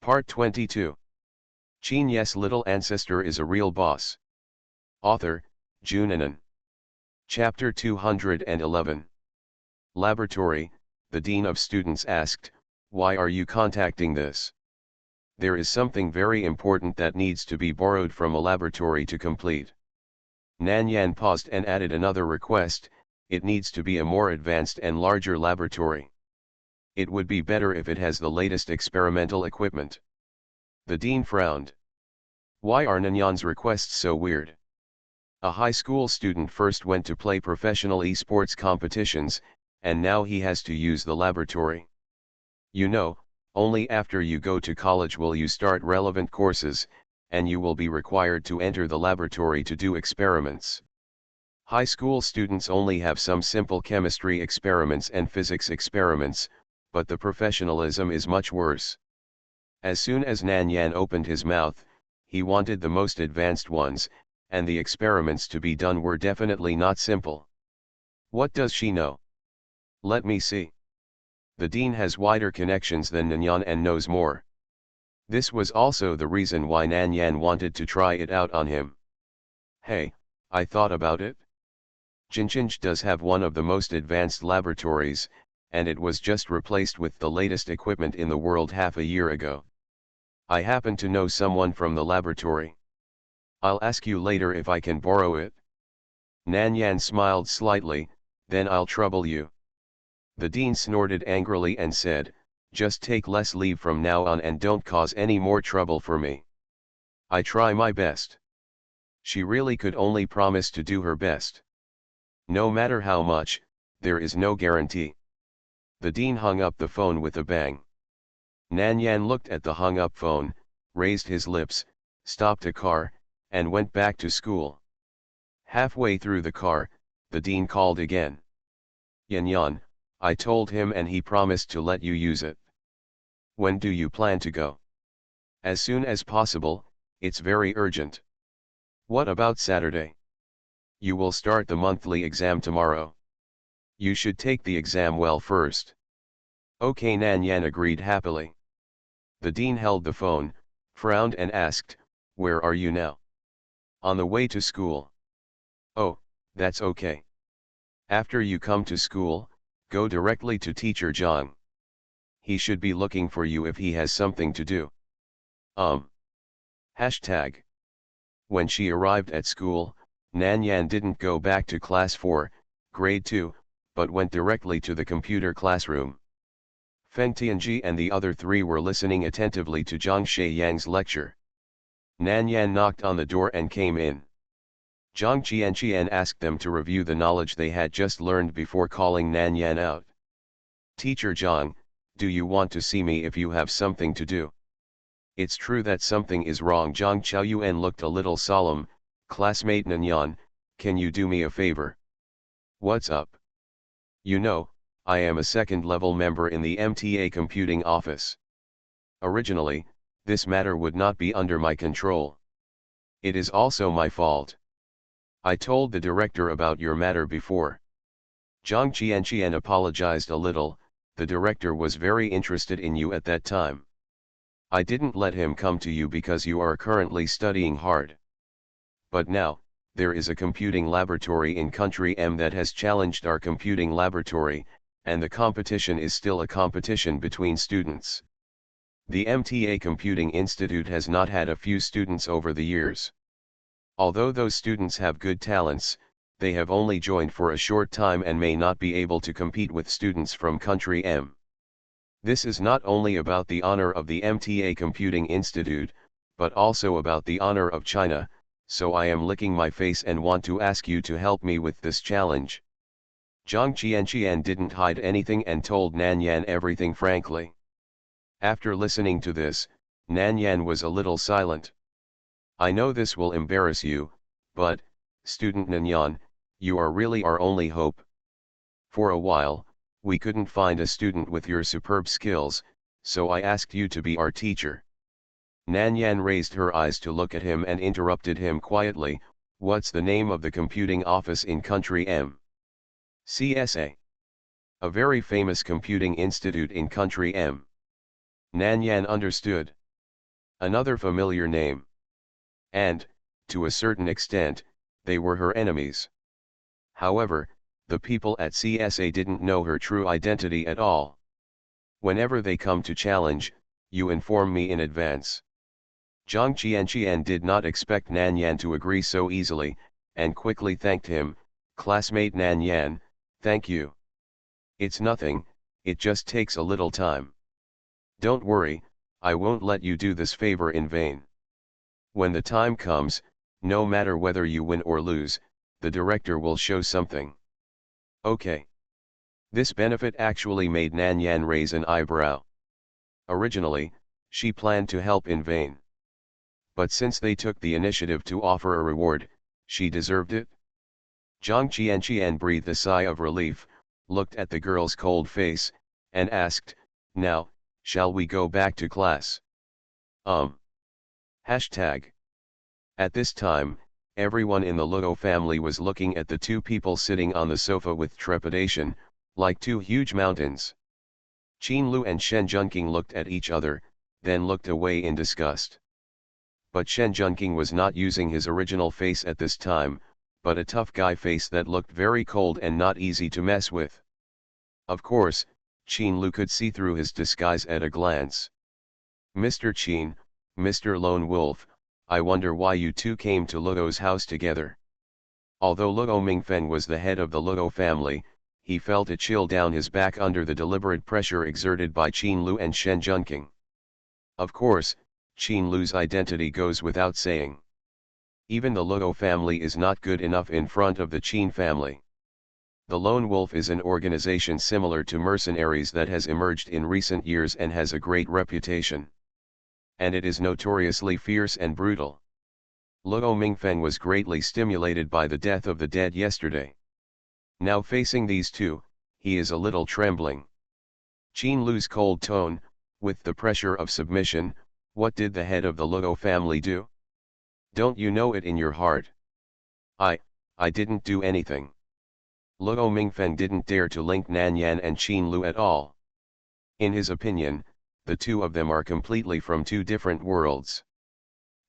Part 22. Qin Ye's little ancestor is a real boss. Author, Junanan. Chapter 211. Laboratory. The Dean of Students asked, "Why are you contacting this? There is something very important that needs to be borrowed from a laboratory to complete." Nan Yan paused and added another request: "It needs to be a more advanced and larger laboratory. It would be better if it has the latest experimental equipment." The dean frowned. Why are Nan Yan's requests so weird? A high school student first went to play professional esports competitions, and now he has to use the laboratory. You know, only after you go to college will you start relevant courses, and you will be required to enter the laboratory to do experiments. High school students only have some simple chemistry experiments and physics experiments, but the professionalism is much worse. As soon as Nan Yan opened his mouth, he wanted the most advanced ones, and the experiments to be done were definitely not simple. What does she know? Let me see. The dean has wider connections than Nan Yan and knows more. This was also the reason why Nan Yan wanted to try it out on him. Hey, I thought about it. Jinjinj does have one of the most advanced laboratories, and it was just replaced with the latest equipment in the world half a year ago. I happen to know someone from the laboratory. I'll ask you later if I can borrow it. Nan Yan smiled slightly, "Then I'll trouble you." The dean snorted angrily and said, "Just take less leave from now on and don't cause any more trouble for me. I try my best." She really could only promise to do her best. No matter how much, there is no guarantee. The dean hung up the phone with a bang. Nan Yan looked at the hung-up phone, raised his lips, stopped a car, and went back to school. Halfway through the car, the dean called again. "Yan Yan, I told him and he promised to let you use it. When do you plan to go?" "As soon as possible, it's very urgent." "What about Saturday?" "You will start the monthly exam tomorrow. You should take the exam well first." "Okay," Nan Yan agreed happily. The dean held the phone, frowned and asked, "Where are you now?" "On the way to school." "Oh, that's okay. After you come to school, go directly to Teacher Zhang. He should be looking for you if he has something to do." Hashtag. When she arrived at school, Nan Yan didn't go back to class 4, grade 2, but went directly to the computer classroom. Feng Tianji and the other three were listening attentively to Zhang Shiyang's lecture. Nan Yan knocked on the door and came in. Zhang Qianqian asked them to review the knowledge they had just learned before calling Nan Yan out. "Teacher Zhang, do you want to see me if you have something to do?" "It's true that something is wrong." Zhang Qiaoyuan looked a little solemn. "Classmate Nan Yan, can you do me a favor?" "What's up?" "You know, I am a second-level member in the MTA computing office. Originally, this matter would not be under my control. It is also my fault. I told the director about your matter before." Zhang Qianqian apologized a little. "The director was very interested in you at that time. I didn't let him come to you because you are currently studying hard. But now, there is a computing laboratory in country M that has challenged our computing laboratory, and the competition is still a competition between students. The MTA Computing Institute has not had a few students over the years. Although those students have good talents, they have only joined for a short time and may not be able to compete with students from country M. This is not only about the honor of the MTA Computing Institute, but also about the honor of China, so I am licking my face and want to ask you to help me with this challenge." Zhang Qianqian didn't hide anything and told Nan Yan everything frankly. After listening to this, Nan Yan was a little silent. "I know this will embarrass you, but, student Nan Yan, you are really our only hope. For a while, we couldn't find a student with your superb skills, so I asked you to be our teacher." Nan Yan raised her eyes to look at him and interrupted him quietly, "What's the name of the computing office in country M?" "CSA. A very famous computing institute in country M." Nan Yan understood. Another familiar name. And, to a certain extent, they were her enemies. However, the people at CSA didn't know her true identity at all. Whenever they come to challenge, you inform me in advance. Zhang Qianqian did not expect Nan Yan to agree so easily, and quickly thanked him. Classmate Nan Yan, thank you. It's nothing, it just takes a little time. Don't worry, I won't let you do this favor in vain. When the time comes, no matter whether you win or lose, the director will show something. Okay. This benefit actually made Nan Yan raise an eyebrow. Originally, she planned to help in vain. But since they took the initiative to offer a reward, she deserved it. Zhang Qianqian breathed a sigh of relief, looked at the girl's cold face, and asked, now, shall we go back to class? Hashtag. At this time, everyone in the Luo family was looking at the two people sitting on the sofa with trepidation, like two huge mountains. Qin Lu and Shen Junqing looked at each other, then looked away in disgust. But Shen Junqing was not using his original face at this time, but a tough guy face that looked very cold and not easy to mess with. Of course, Qin Lu could see through his disguise at a glance. Mr. Qin, Mr. Lone Wolf, I wonder why you two came to Luo's house together. Although Luo Mingfeng was the head of the Luo family, he felt a chill down his back under the deliberate pressure exerted by Qin Lu and Shen Junqing. Of course, Qin Lu's identity goes without saying. Even the Luo family is not good enough in front of the Qin family. The Lone Wolf is an organization similar to mercenaries that has emerged in recent years and has a great reputation. And it is notoriously fierce and brutal. Luo Mingfeng was greatly stimulated by the death of the dead yesterday. Now facing these two, he is a little trembling. Qin Lu's cold tone, with the pressure of submission, what did the head of the Luo family do? Don't you know it in your heart? I didn't do anything. Luo Mingfeng didn't dare to link Nan Yan and Qin Lu at all. In his opinion, the two of them are completely from two different worlds.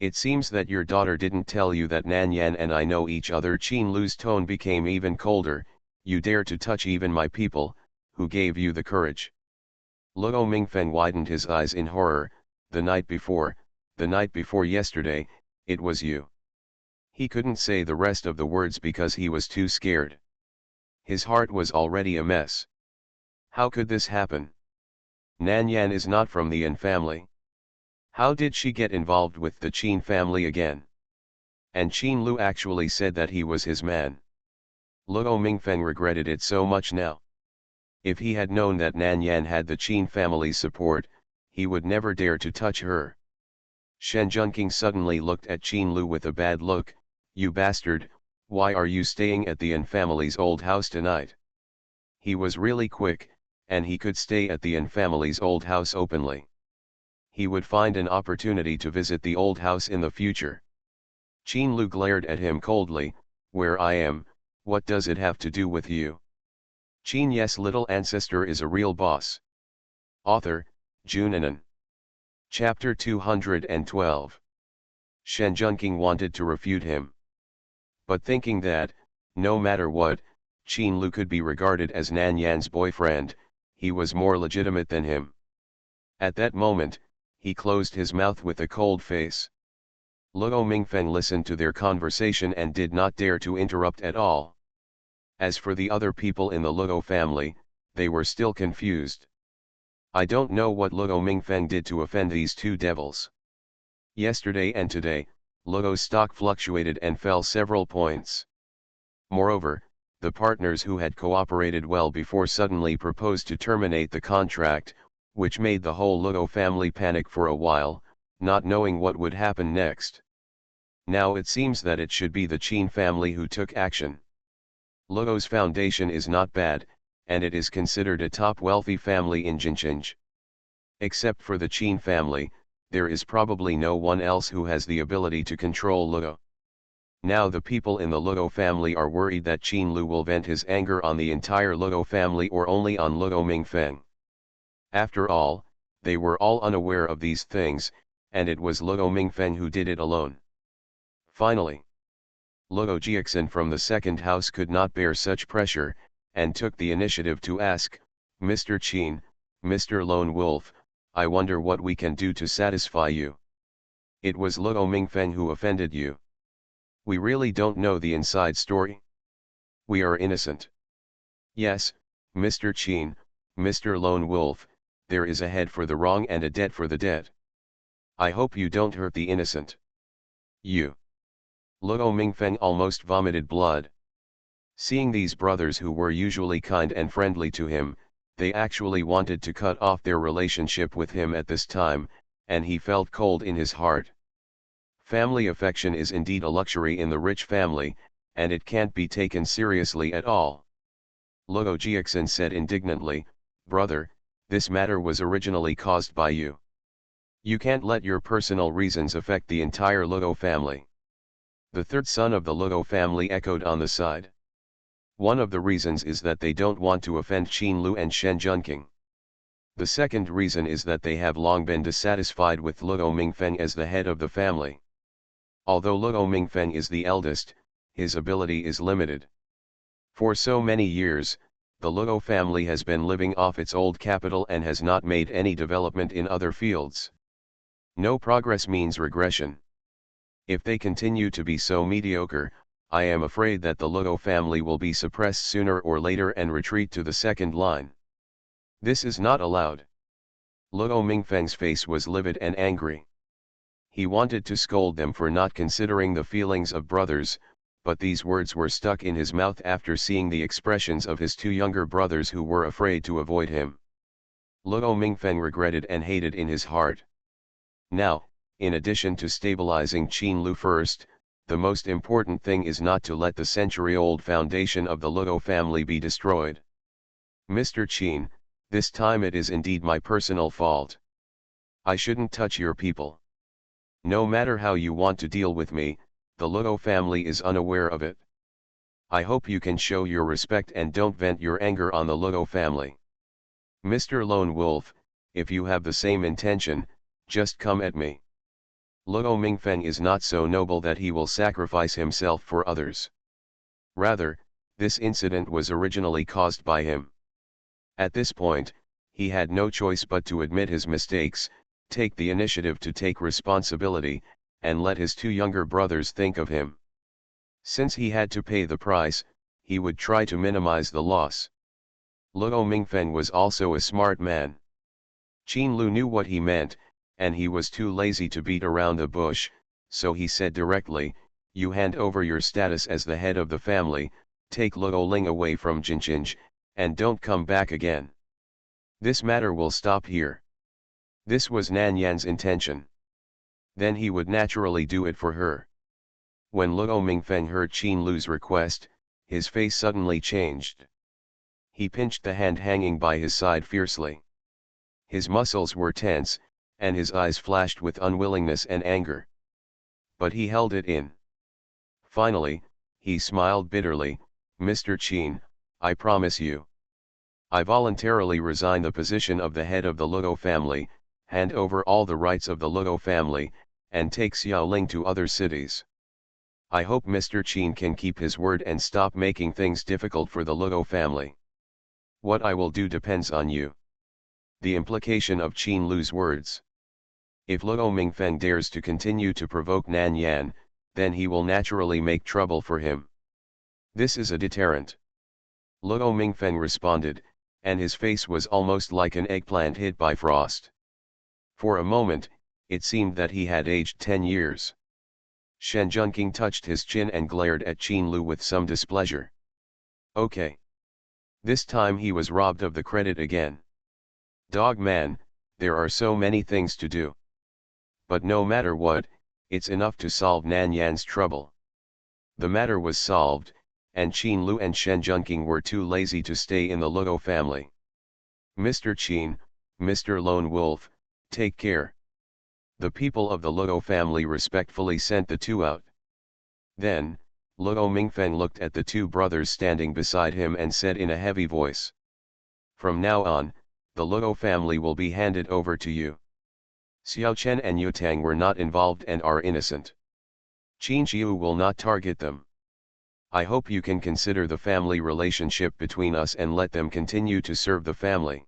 It seems that your daughter didn't tell you that Nan Yan and I know each other. Qin Lu's tone became even colder. You dare to touch even my people, who gave you the courage? Luo Mingfeng widened his eyes in horror. The night before yesterday, it was you. He couldn't say the rest of the words because he was too scared. His heart was already a mess. How could this happen? Nan Yan is not from the Yin family. How did she get involved with the Qin family again? And Qin Lu actually said that he was his man. Luo Mingfeng regretted it so much now. If he had known that Nan Yan had the Qin family's support, he would never dare to touch her. Shen Junqing suddenly looked at Qin Lu with a bad look. You bastard, why are you staying at the Yin family's old house tonight? He was really quick, and he could stay at the Yin family's old house openly. He would find an opportunity to visit the old house in the future. Qin Lu glared at him coldly. Where I am, what does it have to do with you? Qin Ye's little ancestor is a real boss. Author, Junanan. Chapter 212. Shen Junqing wanted to refute him. But thinking that, no matter what, Qin Lu could be regarded as Nan Yan's boyfriend, he was more legitimate than him. At that moment, he closed his mouth with a cold face. Luo Mingfeng listened to their conversation and did not dare to interrupt at all. As for the other people in the Luo family, they were still confused. I don't know what Luo Mingfeng did to offend these two devils. Yesterday and today, Luo's stock fluctuated and fell several points. Moreover, the partners who had cooperated well before suddenly proposed to terminate the contract, which made the whole Luo family panic for a while, not knowing what would happen next. Now it seems that it should be the Qin family who took action. Luo's foundation is not bad, and it is considered a top wealthy family in Jincheng. Except for the Qin family, there is probably no one else who has the ability to control Luo. Now the people in the Luo family are worried that Qin Lu will vent his anger on the entire Luo family or only on Luo Mingfeng. After all, they were all unaware of these things, and it was Luo Mingfeng who did it alone. Finally, Luo Jiaxin from the second house could not bear such pressure, and took the initiative to ask, "Mr. Qin, Mr. Lone Wolf, I wonder what we can do to satisfy you. It was Luo Mingfeng who offended you. We really don't know the inside story. We are innocent." "Yes, Mr. Qin, Mr. Lone Wolf, there is a head for the wrong and a debt for the dead. I hope you don't hurt the innocent. You." Luo Mingfeng almost vomited blood. Seeing these brothers who were usually kind and friendly to him, they actually wanted to cut off their relationship with him at this time, and he felt cold in his heart. Family affection is indeed a luxury in the rich family, and it can't be taken seriously at all. Luo Jiaxin said indignantly, "Brother, this matter was originally caused by you. You can't let your personal reasons affect the entire Luo family." The third son of the Luo family echoed on the side. "One of the reasons is that they don't want to offend Qin Lu and Shen Junqing. The second reason is that they have long been dissatisfied with Luo Mingfeng as the head of the family. Although Luo Mingfeng is the eldest, his ability is limited. For so many years, the Luo family has been living off its old capital and has not made any development in other fields. No progress means regression. If they continue to be so mediocre, I am afraid that the Luo family will be suppressed sooner or later and retreat to the second line. This is not allowed." Luo Mingfeng's face was livid and angry. He wanted to scold them for not considering the feelings of brothers, but these words were stuck in his mouth after seeing the expressions of his two younger brothers who were afraid to avoid him. Luo Mingfeng regretted and hated in his heart. Now, in addition to stabilizing Qin Lu first, the most important thing is not to let the century-old foundation of the Luo family be destroyed. "Mr. Qin, this time it is indeed my personal fault. I shouldn't touch your people. No matter how you want to deal with me, the Luo family is unaware of it. I hope you can show your respect and don't vent your anger on the Luo family. Mr. Lone Wolf, if you have the same intention, just come at me. Luo Mingfeng is not so noble that he will sacrifice himself for others. Rather, this incident was originally caused by him." At this point, he had no choice but to admit his mistakes, take the initiative to take responsibility, and let his two younger brothers think of him. Since he had to pay the price, he would try to minimize the loss. Luo Mingfeng was also a smart man. Qin Lu knew what he meant, and he was too lazy to beat around the bush, so he said directly, "You hand over your status as the head of the family, take Luo Ling away from Jinqinj, and don't come back again. This matter will stop here." This was Nan Yan's intention. Then he would naturally do it for her. When Luo Mingfeng heard Qin Lu's request, his face suddenly changed. He pinched the hand hanging by his side fiercely. His muscles were tense, and his eyes flashed with unwillingness and anger. But he held it in. Finally, he smiled bitterly, "Mr. Qin, I promise you. I voluntarily resign the position of the head of the Luo family, hand over all the rights of the Luo family, and take Xiaoling to other cities. I hope Mr. Qin can keep his word and stop making things difficult for the Luo family. What I will do depends on you." The implication of Qin Lu's words. If Luo Mingfeng dares to continue to provoke Nan Yan, then he will naturally make trouble for him. This is a deterrent. Luo Mingfeng responded, and his face was almost like an eggplant hit by frost. For a moment, it seemed that he had aged 10 years. Shen Junqing touched his chin and glared at Qin Lu with some displeasure. Okay. This time he was robbed of the credit again. Dog man, there are so many things to do. But no matter what, it's enough to solve Nan Yan's trouble. The matter was solved, and Qin Lu and Shen Junqing were too lazy to stay in the Luo family. "Mr. Qin, Mr. Lone Wolf, take care." The people of the Luo family respectfully sent the two out. Then, Luo Mingfeng looked at the two brothers standing beside him and said in a heavy voice, "From now on, the Luo family will be handed over to you. Xiao Chen and Yutang were not involved and are innocent. Qin Ye will not target them. I hope you can consider the family relationship between us and let them continue to serve the family.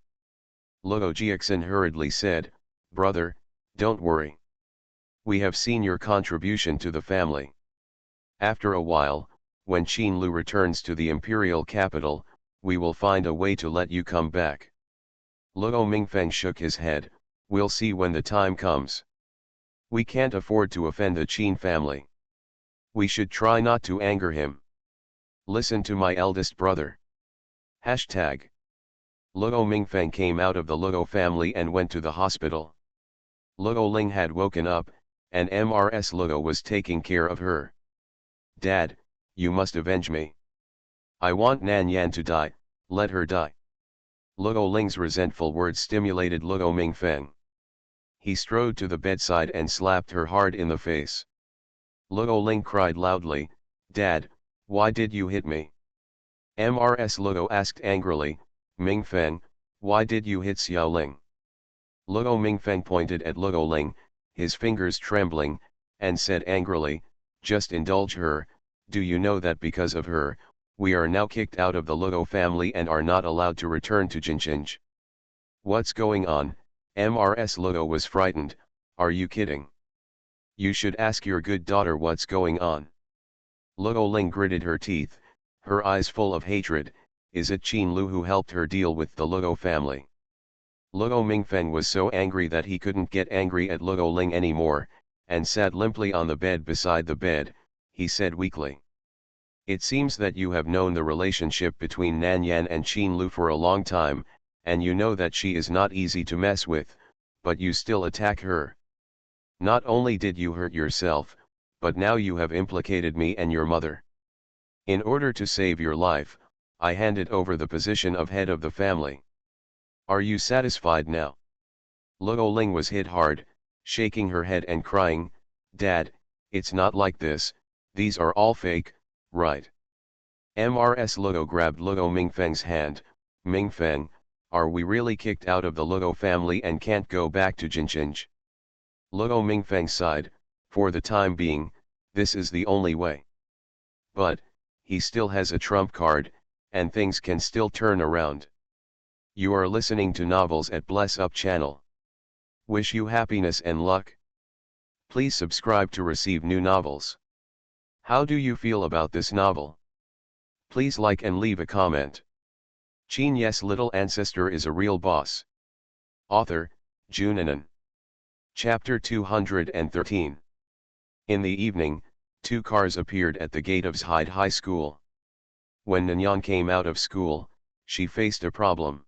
Luo Jiaxin hurriedly said, brother, don't worry. We have seen your contribution to the family. After a while, when Qin Lu returns to the imperial capital, we will find a way to let you come back. Luo Mingfeng shook his head, we'll see when the time comes. We can't afford to offend the Qin family. We should try not to anger him. Listen to my eldest brother. Hashtag. Luo Mingfeng came out of the Luo family and went to the hospital. Luo Ling had woken up, and Mrs. Luo was taking care of her. Dad, you must avenge me. I want Nan Yan to die, let her die. Luo Ling's resentful words stimulated Luo Mingfeng. He strode to the bedside and slapped her hard in the face. Luo Ling cried loudly, Dad, why did you hit me? Mrs. Luo asked angrily, Mingfeng, why did you hit Xiao Ling? Luo Mingfeng pointed at Luo Ling, his fingers trembling, and said angrily, just indulge her, do you know that because of her, we are now kicked out of the Luo family and are not allowed to return to Jinqing? What's going on? Mrs. Luo was frightened, are you kidding? You should ask your good daughter what's going on. Luo Ling gritted her teeth, her eyes full of hatred, is it Qin Lu who helped her deal with the Luo family? Luo Mingfeng was so angry that he couldn't get angry at Luo Ling anymore, and sat limply on the bed beside the bed, he said weakly. It seems that you have known the relationship between Nan Yan and Qin Lu for a long time, and you know that she is not easy to mess with, but you still attack her. Not only did you hurt yourself, but now you have implicated me and your mother. In order to save your life, I handed over the position of head of the family. Are you satisfied now? Luo Ling was hit hard, shaking her head and crying, Dad, it's not like this, these are all fake, right? Mrs. Luo grabbed Luo Mingfeng's hand, Mingfeng, are we really kicked out of the Luo family and can't go back to Jinqing? Luo Mingfeng sighed, for the time being, this is the only way. But, he still has a trump card, and things can still turn around. You are listening to novels at Bless Up channel. Wish you happiness and luck. Please subscribe to receive new novels. How do you feel about this novel? Please like and leave a comment. Qin Ye's little ancestor is a real boss. Author, Junanan. Chapter 213. In the evening, two cars appeared at the gate of Zhide High School. When Nanyan came out of school, she faced a problem.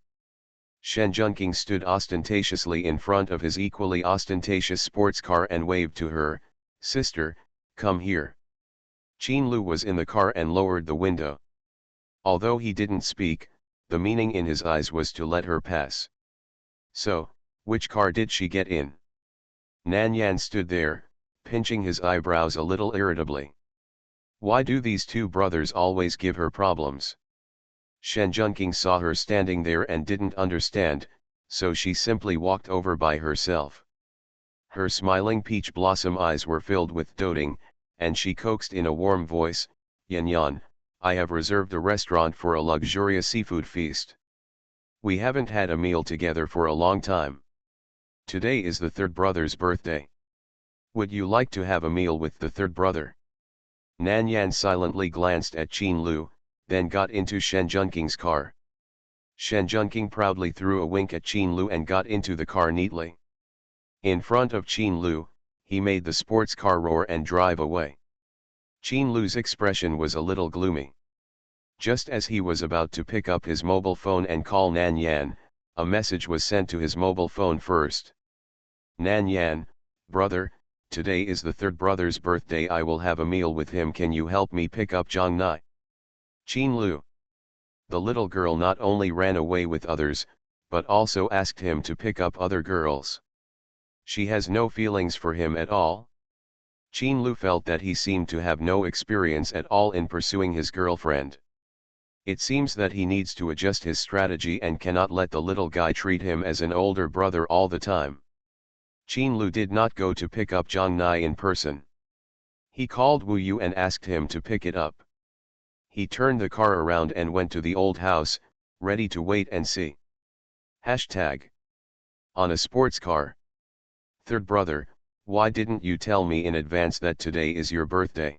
Shen Junqing stood ostentatiously in front of his equally ostentatious sports car and waved to her, sister, come here. Qin Lu was in the car and lowered the window. Although he didn't speak, the meaning in his eyes was to let her pass. So, which car did she get in? Nan Yan stood there, pinching his eyebrows a little irritably. Why do these two brothers always give her problems? Shen Junqing saw her standing there and didn't understand, so she simply walked over by herself. Her smiling peach blossom eyes were filled with doting, and she coaxed in a warm voice, Yan Yan, I have reserved a restaurant for a luxurious seafood feast. We haven't had a meal together for a long time. Today is the third brother's birthday. Would you like to have a meal with the third brother? Nan Yan silently glanced at Qin Lu, then got into Shen Junqing's car. Shen Junqing proudly threw a wink at Qin Lu and got into the car neatly. In front of Qin Lu, he made the sports car roar and drive away. Qin Lu's expression was a little gloomy. Just as he was about to pick up his mobile phone and call Nan Yan, a message was sent to his mobile phone first. Nan Yan, brother, today is the third brother's birthday. I will have a meal with him. Can you help me pick up Zhang Nai? Qin Lu. The little girl not only ran away with others, but also asked him to pick up other girls. She has no feelings for him at all. Qin Lu felt that he seemed to have no experience at all in pursuing his girlfriend. It seems that he needs to adjust his strategy and cannot let the little guy treat him as an older brother all the time. Qin Lu did not go to pick up Zhang Nai in person. He called Wu Yu and asked him to pick it up. He turned the car around and went to the old house, ready to wait and see. Hashtag. On a sports car. Third brother, why didn't you tell me in advance that today is your birthday?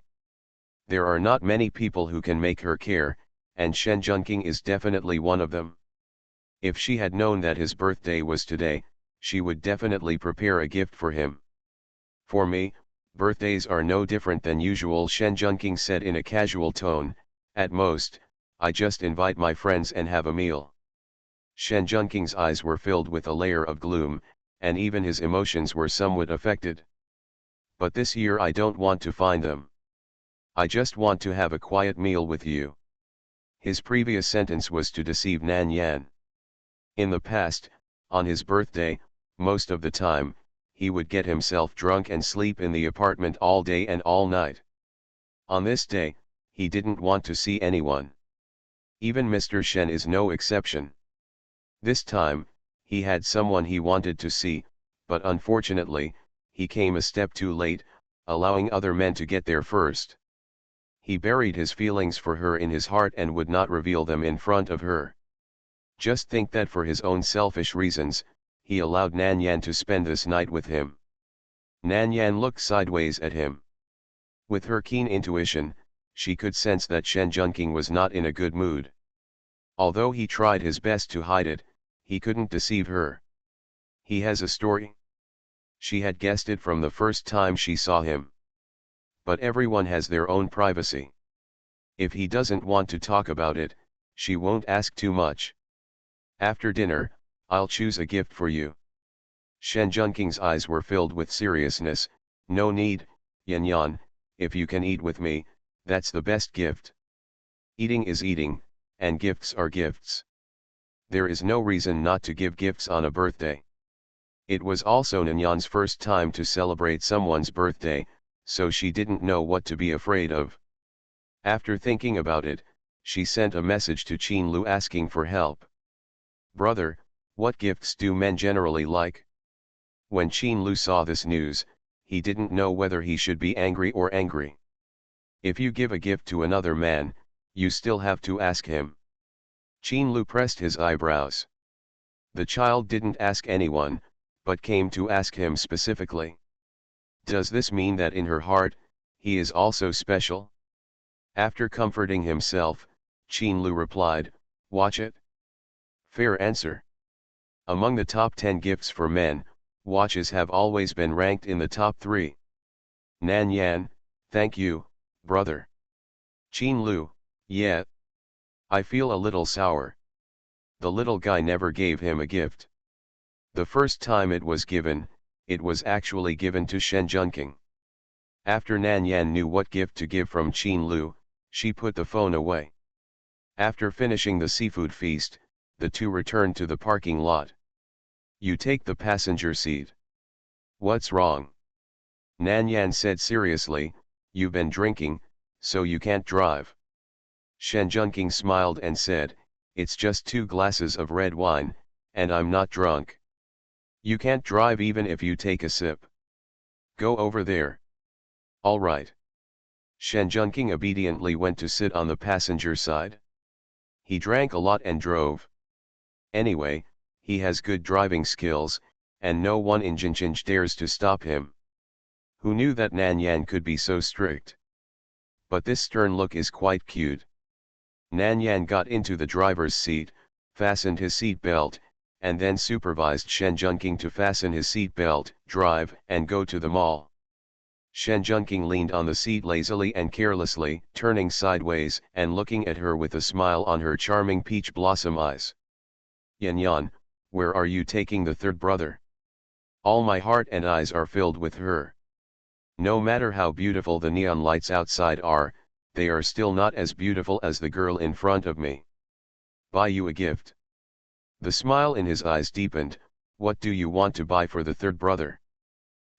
There are not many people who can make her care, and Shen Junqing is definitely one of them. If she had known that his birthday was today, she would definitely prepare a gift for him. For me, birthdays are no different than usual, Shen Junqing said in a casual tone. At most, I just invite my friends and have a meal. Shen Junqing's eyes were filled with a layer of gloom, and even his emotions were somewhat affected. But this year I don't want to find them. I just want to have a quiet meal with you. His previous sentence was to deceive Nan Yan. In the past, on his birthday, most of the time, he would get himself drunk and sleep in the apartment all day and all night. On this day, he didn't want to see anyone. Even Mr. Shen is no exception. This time, he had someone he wanted to see, but unfortunately, he came a step too late, allowing other men to get there first. He buried his feelings for her in his heart and would not reveal them in front of her. Just think that for his own selfish reasons, he allowed Nan Yan to spend this night with him. Nan Yan looked sideways at him. With her keen intuition, she could sense that Shen Junqing was not in a good mood. Although he tried his best to hide it, he couldn't deceive her. He has a story. She had guessed it from the first time she saw him. But everyone has their own privacy. If he doesn't want to talk about it, she won't ask too much. After dinner, I'll choose a gift for you. Shen Junqing's eyes were filled with seriousness. No need, Yan Yan, if you can eat with me, that's the best gift. Eating is eating, and gifts are gifts. There is no reason not to give gifts on a birthday. It was also Nan Yan's first time to celebrate someone's birthday, so she didn't know what to be afraid of. After thinking about it, she sent a message to Qin Lu asking for help. Brother, what gifts do men generally like? When Qin Lu saw this news, he didn't know whether he should be angry or angry. If you give a gift to another man, you still have to ask him. Qin Lu pressed his eyebrows. The child didn't ask anyone, but came to ask him specifically. Does this mean that in her heart, he is also special? After comforting himself, Qin Lu replied, watch it. Fair answer. Among the top 10 gifts for men, watches have always been ranked in the top 3. Nan Yan, thank you, brother. Qin Lu, yeah. I feel a little sour. The little guy never gave him a gift. The first time it was given, it was actually given to Shen Junqing. After Nan Yan knew what gift to give from Qin Lu, she put the phone away. After finishing the seafood feast, the two returned to the parking lot. You take the passenger seat. What's wrong? Nan Yan said seriously, you've been drinking, so you can't drive. Shen Junqing smiled and said, it's just 2 glasses of red wine, and I'm not drunk. You can't drive even if you take a sip. Go over there. All right. Shen Junqing obediently went to sit on the passenger side. He drank a lot and drove. Anyway, he has good driving skills, and no one in Jinjinj dares to stop him. Who knew that Nan Yan could be so strict? But this stern look is quite cute. Nan Yan got into the driver's seat, fastened his seat belt, and then supervised Shen Junqing to fasten his seat belt, drive, and go to the mall. Shen Junqing leaned on the seat lazily and carelessly, turning sideways and looking at her with a smile on her charming peach blossom eyes. Yan Yan, where are you taking the third brother? All my heart and eyes are filled with her. No matter how beautiful the neon lights outside are, they are still not as beautiful as the girl in front of me. Buy you a gift. The smile in his eyes deepened. What do you want to buy for the third brother?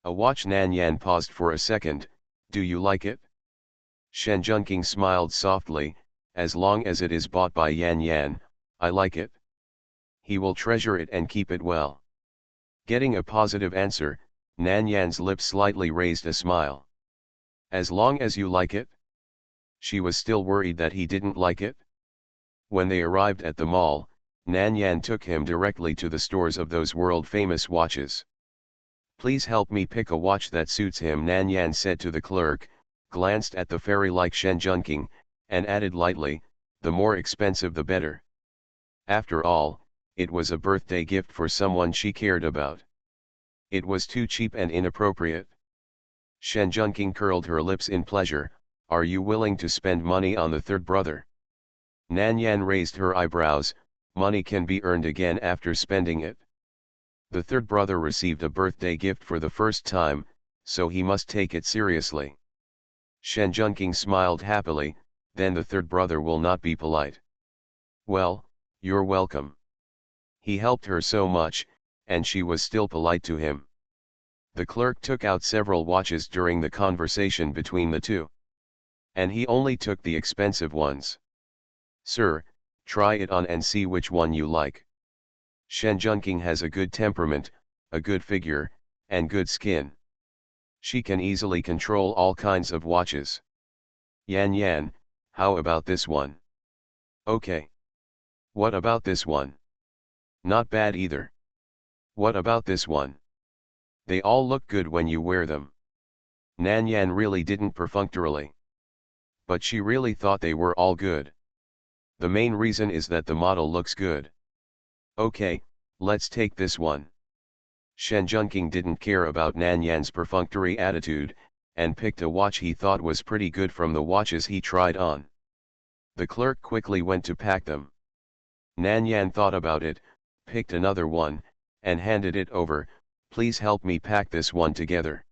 A watch. Nan Yan paused for a second. Do you like it? Shen Junqing smiled softly. As long as it is bought by Yan Yan, I like it. He will treasure it and keep it well. Getting a positive answer, Nan Yan's lips slightly raised a smile. As long as you like it? She was still worried that he didn't like it. When they arrived at the mall, Nan Yan took him directly to the stores of those world-famous watches. Please help me pick a watch that suits him, Nan Yan said to the clerk, glanced at the fairy-like Shen Junqing, and added lightly, the more expensive the better. After all, it was a birthday gift for someone she cared about. It was too cheap and inappropriate. Shen Junqing curled her lips in pleasure. Are you willing to spend money on the third brother? Nan Yan raised her eyebrows. Money can be earned again after spending it. The third brother received a birthday gift for the first time, so he must take it seriously. Shen Junqing smiled happily. Then the third brother will not be polite. Well, you're welcome. He helped her so much, and she was still polite to him. The clerk took out several watches during the conversation between the two. And he only took the expensive ones. Sir, try it on and see which one you like. Shen Junqing has a good temperament, a good figure, and good skin. She can easily control all kinds of watches. Yan Yan, how about this one? Okay. What about this one? Not bad either. What about this one? They all look good when you wear them. Nan Yan really didn't perfunctorily. But she really thought they were all good. The main reason is that the model looks good. Okay, let's take this one. Shen Junqing didn't care about Nan Yan's perfunctory attitude, and picked a watch he thought was pretty good from the watches he tried on. The clerk quickly went to pack them. Nan Yan thought about it, picked another one, and handed it over. Please help me pack this one together.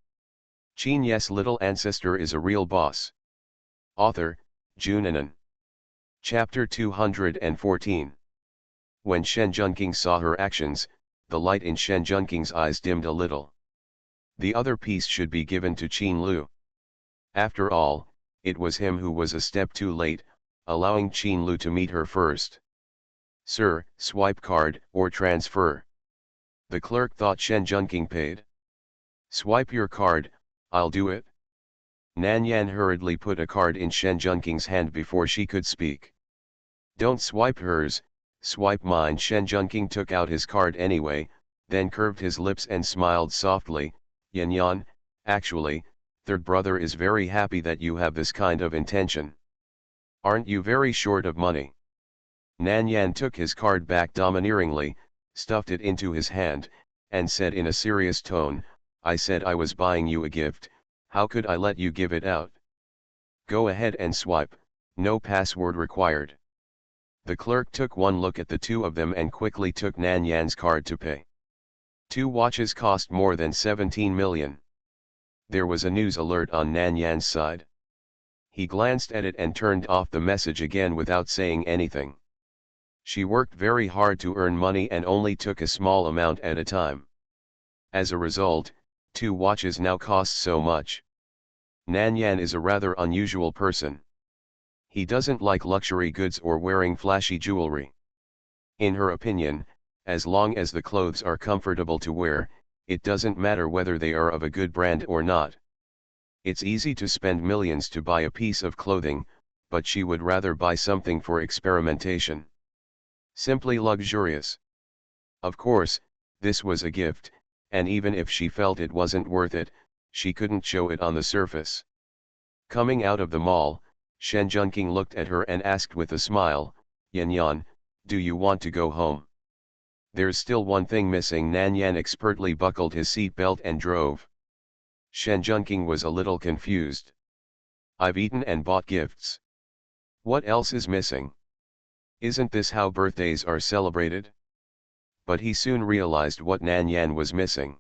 Qin Ye's little ancestor is a real boss. Author, Junanan. Chapter 214. When Shen Junqing saw her actions, the light in Shen Junqing's eyes dimmed a little. The other piece should be given to Qin Lu. After all, it was him who was a step too late, allowing Qin Lu to meet her first. Sir, swipe card or transfer. The clerk thought Shen Junqing paid. Swipe your card, I'll do it. Nan Yan hurriedly put a card in Shen Junqing's hand before she could speak. Don't swipe hers, swipe mine. Shen Junqing took out his card anyway, then curved his lips and smiled softly. Yan Yan, actually, third brother is very happy that you have this kind of intention. Aren't you very short of money? Nan Yan took his card back domineeringly, stuffed it into his hand, and said in a serious tone, I said I was buying you a gift, how could I let you give it out? Go ahead and swipe, no password required. The clerk took one look at the two of them and quickly took Nan Yan's card to pay. 2 watches cost more than 17 million. There was a news alert on Nan Yan's side. He glanced at it and turned off the message again without saying anything. She worked very hard to earn money and only took a small amount at a time. As a result, 2 watches now cost so much. Nan Yan is a rather unusual person. He doesn't like luxury goods or wearing flashy jewelry. In her opinion, as long as the clothes are comfortable to wear, it doesn't matter whether they are of a good brand or not. It's easy to spend millions to buy a piece of clothing, but she would rather buy something for experimentation. Simply luxurious. Of course, this was a gift, and even if she felt it wasn't worth it, she couldn't show it on the surface. Coming out of the mall, Shen Junqing looked at her and asked with a smile, Yan Yan, do you want to go home? There's still one thing missing. Nan Yan expertly buckled his seat belt and drove. Shen Junqing was a little confused. I've eaten and bought gifts. What else is missing? Isn't this how birthdays are celebrated? But he soon realized what Nan Yan was missing.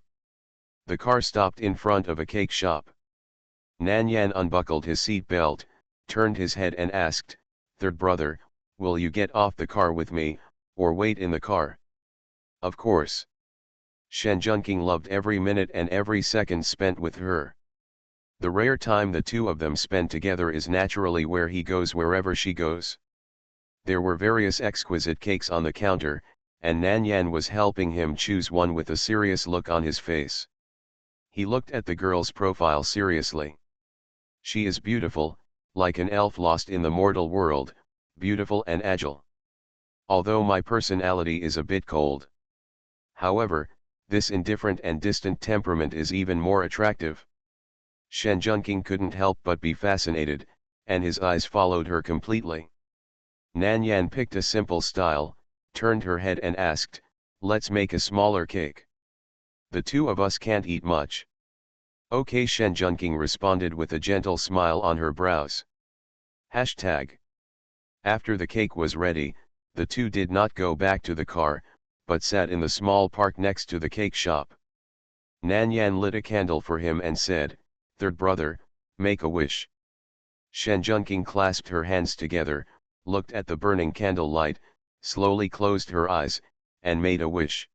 The car stopped in front of a cake shop. Nan Yan unbuckled his seat belt, turned his head and asked, Third brother, will you get off the car with me, or wait in the car? Of course. Shen Junqing loved every minute and every second spent with her. The rare time the two of them spend together is naturally where he goes wherever she goes. There were various exquisite cakes on the counter, and Nan Yan was helping him choose one with a serious look on his face. He looked at the girl's profile seriously. She is beautiful, like an elf lost in the mortal world, beautiful and agile. Although my personality is a bit cold. However, this indifferent and distant temperament is even more attractive. Shen Junqing couldn't help but be fascinated, and his eyes followed her completely. Nan Yan picked a simple style, turned her head and asked, "Let's make a smaller cake. The two of us can't eat much." "Okay," Shen Junqing responded with a gentle smile on her brows. Hashtag. After the cake was ready, the two did not go back to the car, but sat in the small park next to the cake shop. Nan Yan lit a candle for him and said, "Third brother, make a wish." Shen Junqing clasped her hands together, looked at the burning candle light, slowly closed her eyes, and made a wish.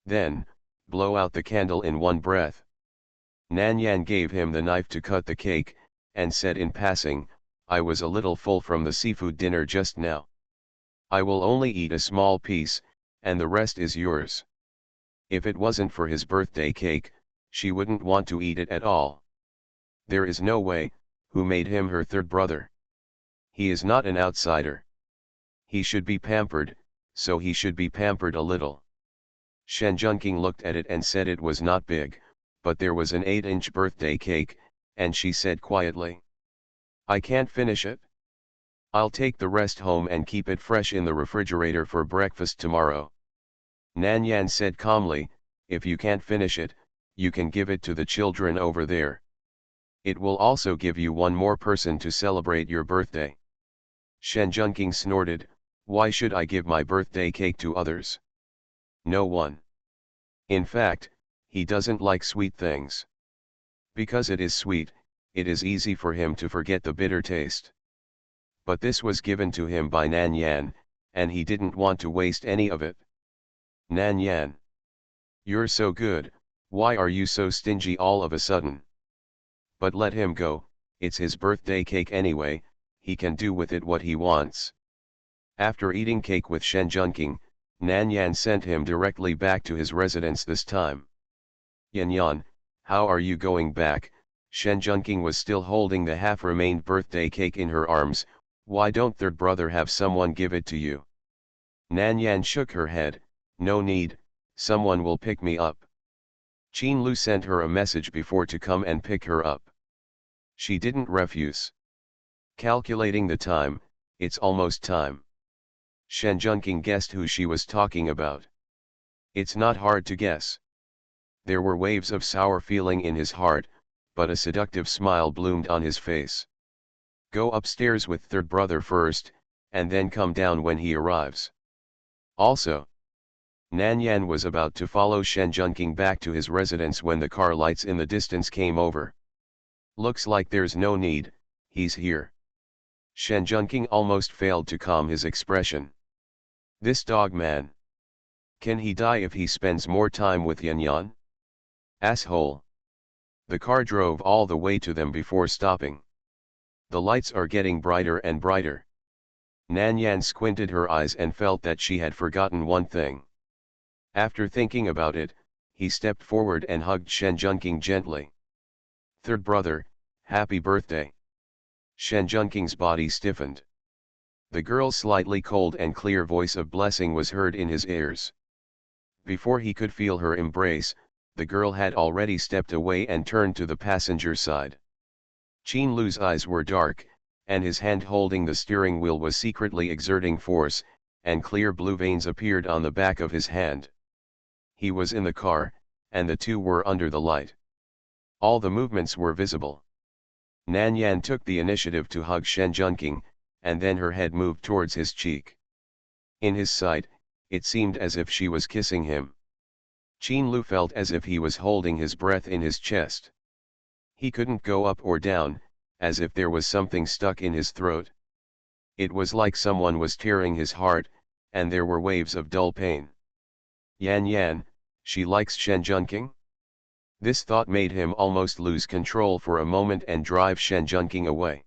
Then, blow out the candle in one breath. Nan Yan gave him the knife to cut the cake, and said in passing, "I was a little full from the seafood dinner just now. I will only eat a small piece, and the rest is yours." If it wasn't for his birthday cake, she wouldn't want to eat it at all. There is no way. Who made him her third brother? He is not an outsider. He should be pampered, so he should be pampered a little. Shen Junqing looked at it and said it was not big, but there was an 8-inch birthday cake, and she said quietly, "I can't finish it. I'll take the rest home and keep it fresh in the refrigerator for breakfast tomorrow." Nan Yan said calmly, "If you can't finish it, you can give it to the children over there. It will also give you one more person to celebrate your birthday." Shen Junqing snorted, "Why should I give my birthday cake to others? No one. In fact, he doesn't like sweet things. Because it is sweet, it is easy for him to forget the bitter taste." But this was given to him by Nan Yan, and he didn't want to waste any of it. "Nan Yan, you're so good, why are you so stingy all of a sudden? But let him go, it's his birthday cake anyway, he can do with it what he wants." After eating cake with Shen Junqing, Nan Yan sent him directly back to his residence this time. "Yan Yan, how are you going back?" Shen Junqing was still holding the half-remained birthday cake in her arms. "Why don't third brother have someone give it to you?" Nan Yan shook her head, "No need, someone will pick me up. Qin Lu sent her a message before to come and pick her up. She didn't refuse." Calculating the time, "It's almost time." Shen Junqing guessed who she was talking about. It's not hard to guess. There were waves of sour feeling in his heart, but a seductive smile bloomed on his face. "Go upstairs with third brother first, and then come down when he arrives. Also." Nan Yan was about to follow Shen Junqing back to his residence when the car lights in the distance came over. "Looks like there's no need, he's here." Shen Junqing almost failed to calm his expression. This dog man. Can he die if he spends more time with Yan Yan? Asshole. The car drove all the way to them before stopping. The lights are getting brighter and brighter. Nan Yan squinted her eyes and felt that she had forgotten one thing. After thinking about it, he stepped forward and hugged Shen Junqing gently. "Third brother, happy birthday." Shen Junqing's body stiffened. The girl's slightly cold and clear voice of blessing was heard in his ears. Before he could feel her embrace, the girl had already stepped away and turned to the passenger side. Qin Lu's eyes were dark, and his hand holding the steering wheel was secretly exerting force, and clear blue veins appeared on the back of his hand. He was in the car, and the two were under the light. All the movements were visible. Nan Yan took the initiative to hug Shen Junqing, and then her head moved towards his cheek. In his sight, it seemed as if she was kissing him. Qin Lu felt as if he was holding his breath in his chest. He couldn't go up or down, as if there was something stuck in his throat. It was like someone was tearing his heart, and there were waves of dull pain. Yan Yan, she likes Shen Junqing? This thought made him almost lose control for a moment and drive Shen Junqing away.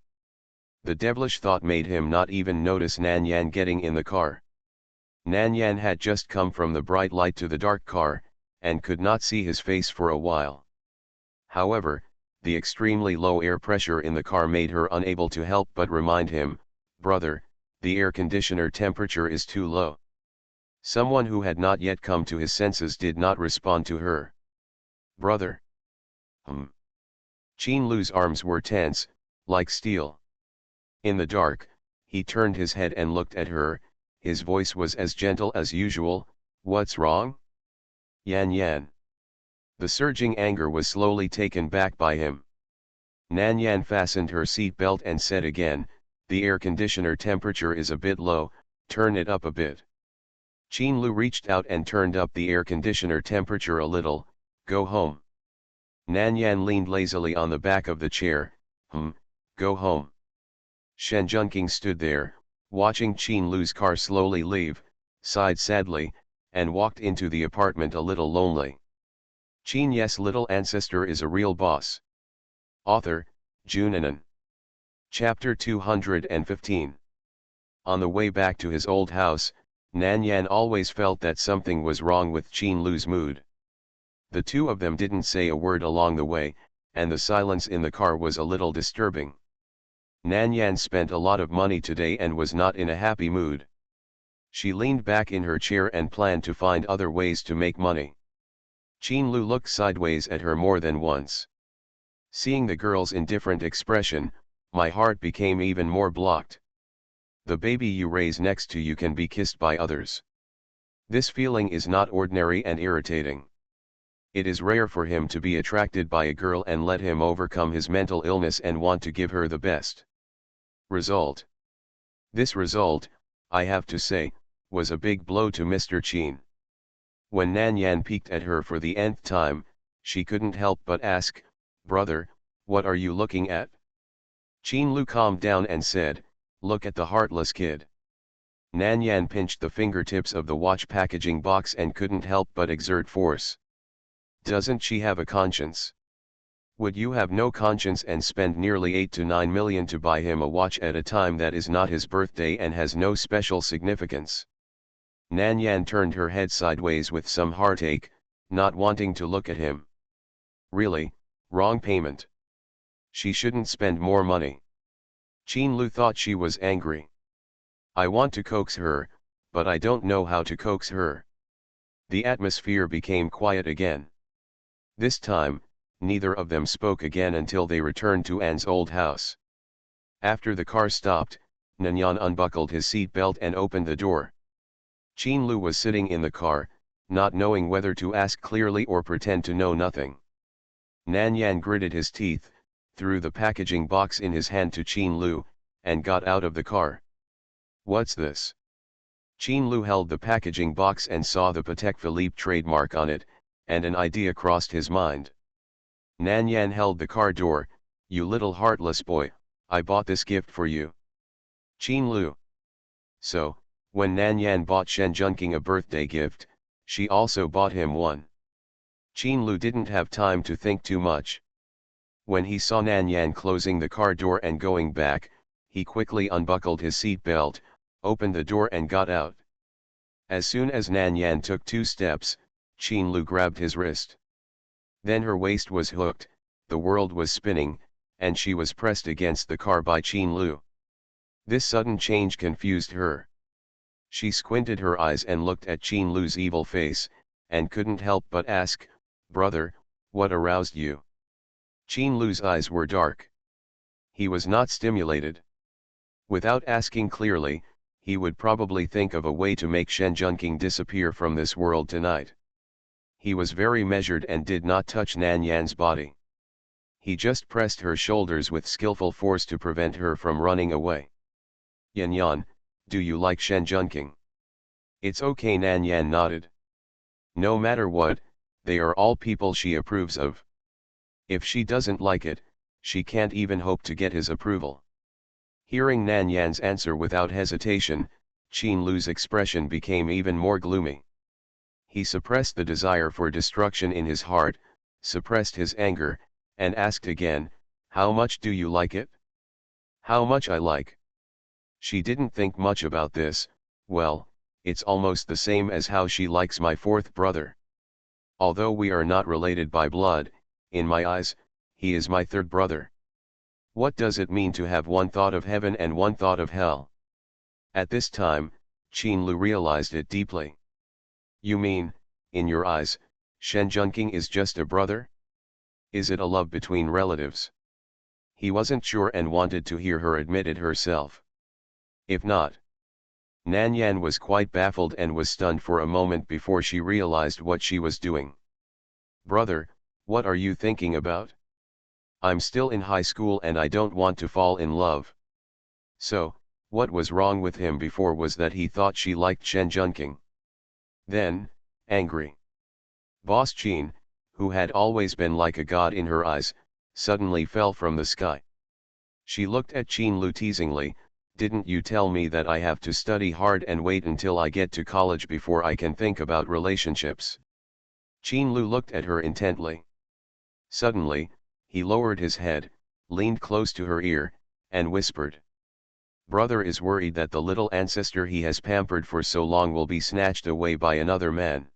The devilish thought made him not even notice Nan Yan getting in the car. Nan Yan had just come from the bright light to the dark car, and could not see his face for a while. However, the extremely low air pressure in the car made her unable to help but remind him, "Brother, the air conditioner temperature is too low." Someone who had not yet come to his senses did not respond to her. "Brother." Qin Lu's arms were tense, like steel. In the dark, he turned his head and looked at her. His voice was as gentle as usual. "What's wrong?" "Yan Yan." The surging anger was slowly taken back by him. Nan Yan fastened her seat belt and said again, "The air conditioner temperature is a bit low, turn it up a bit." Qin Lu reached out and turned up the air conditioner temperature a little. "Go home." Nan Yan leaned lazily on the back of the chair. Go home." Shen Junqing stood there, watching Qin Lu's car slowly leave, sighed sadly, and walked into the apartment a little lonely. Qin Ye's little ancestor is a real boss. Author, Junanan. Chapter 215. On the way back to his old house, Nan Yan always felt that something was wrong with Qin Lu's mood. The two of them didn't say a word along the way, and the silence in the car was a little disturbing. Nan Yan spent a lot of money today and was not in a happy mood. She leaned back in her chair and planned to find other ways to make money. Qin Lu looked sideways at her more than once. Seeing the girl's indifferent expression, my heart became even more blocked. The baby you raise next to you can be kissed by others. This feeling is not ordinary and irritating. It is rare for him to be attracted by a girl and let him overcome his mental illness and want to give her the best. Result. This result, I have to say, was a big blow to Mr. Qin. When Nan Yan peeked at her for the nth time, she couldn't help but ask, "Brother, what are you looking at?" Qin Lu calmed down and said, "Look at the heartless kid." Nan Yan pinched the fingertips of the watch packaging box and couldn't help but exert force. Doesn't she have a conscience? Would you have no conscience and spend nearly 8 to 9 million to buy him a watch at a time that is not his birthday and has no special significance? Nan Yan turned her head sideways with some heartache, not wanting to look at him. Really, wrong payment. She shouldn't spend more money. Qin Lu thought she was angry. I want to coax her, but I don't know how to coax her. The atmosphere became quiet again. This time, neither of them spoke again until they returned to Anne's old house. After the car stopped, Nanyan unbuckled his seat belt and opened the door. Qin Lu was sitting in the car, not knowing whether to ask clearly or pretend to know nothing. Nan Yan gritted his teeth, threw the packaging box in his hand to Qin Lu, and got out of the car. "What's this?" Qin Lu held the packaging box and saw the Patek Philippe trademark on it, and an idea crossed his mind. Nan Yan held the car door. "You little heartless boy, I bought this gift for you." Qin Lu. So, when Nan Yan bought Shen Junqing a birthday gift, she also bought him one. Qin Lu didn't have time to think too much. When he saw Nan Yan closing the car door and going back, he quickly unbuckled his seat belt, opened the door and got out. As soon as Nan Yan took 2 steps, Qin Lu grabbed his wrist. Then her waist was hooked, the world was spinning, and she was pressed against the car by Qin Lu. This sudden change confused her. She squinted her eyes and looked at Qin Lu's evil face, and couldn't help but ask, "Brother, what aroused you?" Qin Lu's eyes were dark. He was not stimulated. Without asking clearly, he would probably think of a way to make Shen Junqing disappear from this world tonight. He was very measured and did not touch Nan Yan's body. He just pressed her shoulders with skillful force to prevent her from running away. "Yan Yan, do you like Shen Junqing?" "It's okay," Nan Yan nodded. "No matter what, they are all people she approves of. If she doesn't like it, she can't even hope to get his approval." Hearing Nan Yan's answer without hesitation, Qin Lu's expression became even more gloomy. He suppressed the desire for destruction in his heart, suppressed his anger, and asked again, "How much do you like it?" "How much I like?" She didn't think much about this. "Well, it's almost the same as how she likes my 4th brother. Although we are not related by blood, in my eyes, he is my third brother. What does it mean to have one thought of heaven and one thought of hell? At this time, Qin Lu realized it deeply. You mean, in your eyes, Shen Junqing is just a brother? Is it a love between relatives? He wasn't sure and wanted to hear her admit it herself. If not. Nan Yan was quite baffled and was stunned for a moment before she realized what she was doing. Brother, what are you thinking about? I'm still in high school and I don't want to fall in love. So, what was wrong with him before was that he thought she liked Shen Junqing. Then, angry. Boss Qin, who had always been like a god in her eyes, suddenly fell from the sky. She looked at Qin Lu teasingly. Didn't you tell me that I have to study hard and wait until I get to college before I can think about relationships? Qin Lu looked at her intently. Suddenly, he lowered his head, leaned close to her ear, and whispered. Brother is worried that the little ancestor he has pampered for so long will be snatched away by another man.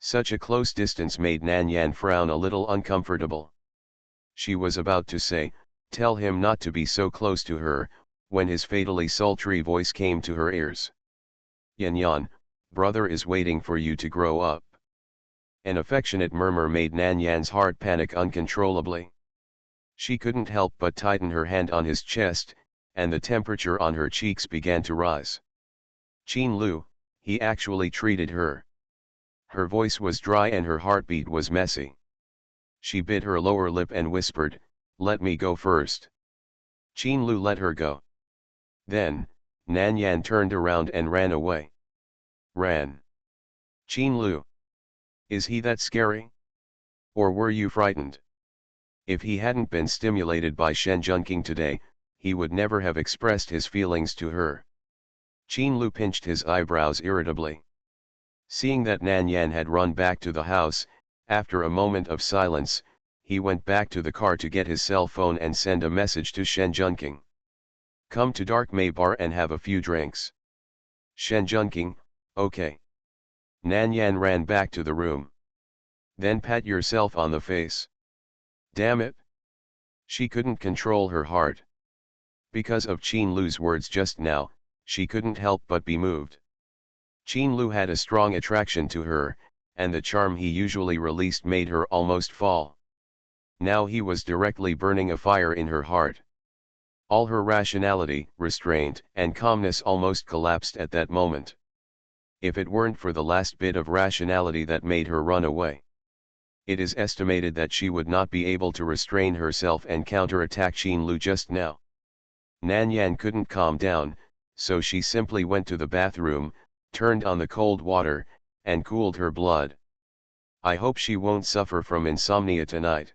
Such a close distance made Nan Yan frown a little uncomfortable. She was about to say, tell him not to be so close to her, when his fatally sultry voice came to her ears. Yan Yan, brother is waiting for you to grow up. An affectionate murmur made Nan Yan's heart panic uncontrollably. She couldn't help but tighten her hand on his chest, and the temperature on her cheeks began to rise. Qin Lu, he actually treated her. Her voice was dry and her heartbeat was messy. She bit her lower lip and whispered, let me go first. Qin Lu let her go. Then, Nan Yan turned around and ran away. Ran. Qin Lu. Is he that scary? Or were you frightened? If he hadn't been stimulated by Shen Junqing today, he would never have expressed his feelings to her. Qin Lu pinched his eyebrows irritably. Seeing that Nan Yan had run back to the house, after a moment of silence, he went back to the car to get his cell phone and send a message to Shen Junqing. Come to Dark May Bar and have a few drinks. Shen Junqing, okay. Nan Yan ran back to the room. Then pat yourself on the face. Damn it. She couldn't control her heart. Because of Qin Lu's words just now, she couldn't help but be moved. Qin Lu had a strong attraction to her, and the charm he usually released made her almost fall. Now he was directly burning a fire in her heart. All her rationality, restraint, and calmness almost collapsed at that moment. If it weren't for the last bit of rationality that made her run away. It is estimated that she would not be able to restrain herself and counterattack Qin Lu just now. Nan Yan couldn't calm down, so she simply went to the bathroom, turned on the cold water, and cooled her blood. I hope she won't suffer from insomnia tonight.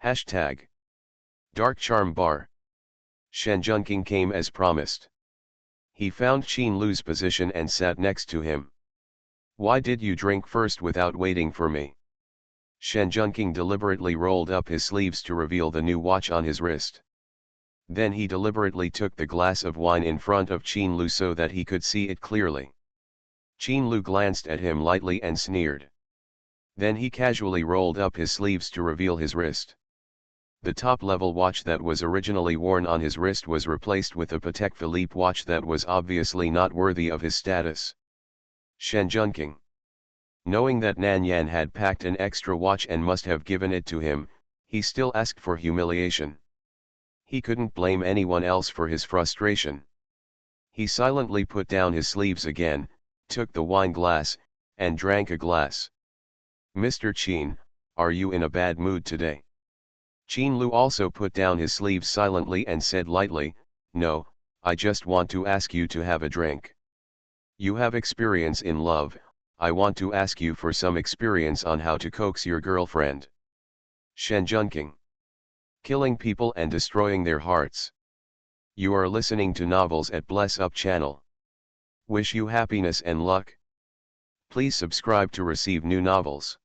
Hashtag Dark Charm Bar. Shen Junqing came as promised. He found Qin Lu's position and sat next to him. Why did you drink first without waiting for me? Shen Junqing deliberately rolled up his sleeves to reveal the new watch on his wrist. Then he deliberately took the glass of wine in front of Qin Lu so that he could see it clearly. Qin Lu glanced at him lightly and sneered. Then he casually rolled up his sleeves to reveal his wrist. The top-level watch that was originally worn on his wrist was replaced with a Patek Philippe watch that was obviously not worthy of his status. Shen Junqing. Knowing that Nan Yan had packed an extra watch and must have given it to him, he still asked for humiliation. He couldn't blame anyone else for his frustration. He silently put down his sleeves again, took the wine glass, and drank a glass. Mr. Qin, are you in a bad mood today? Qin Lu also put down his sleeves silently and said lightly, no, I just want to ask you to have a drink. You have experience in love, I want to ask you for some experience on how to coax your girlfriend. Shen Junqing. Killing people and destroying their hearts. You are listening to Novels at Bless Up channel. Wish you happiness and luck. Please subscribe to receive new novels.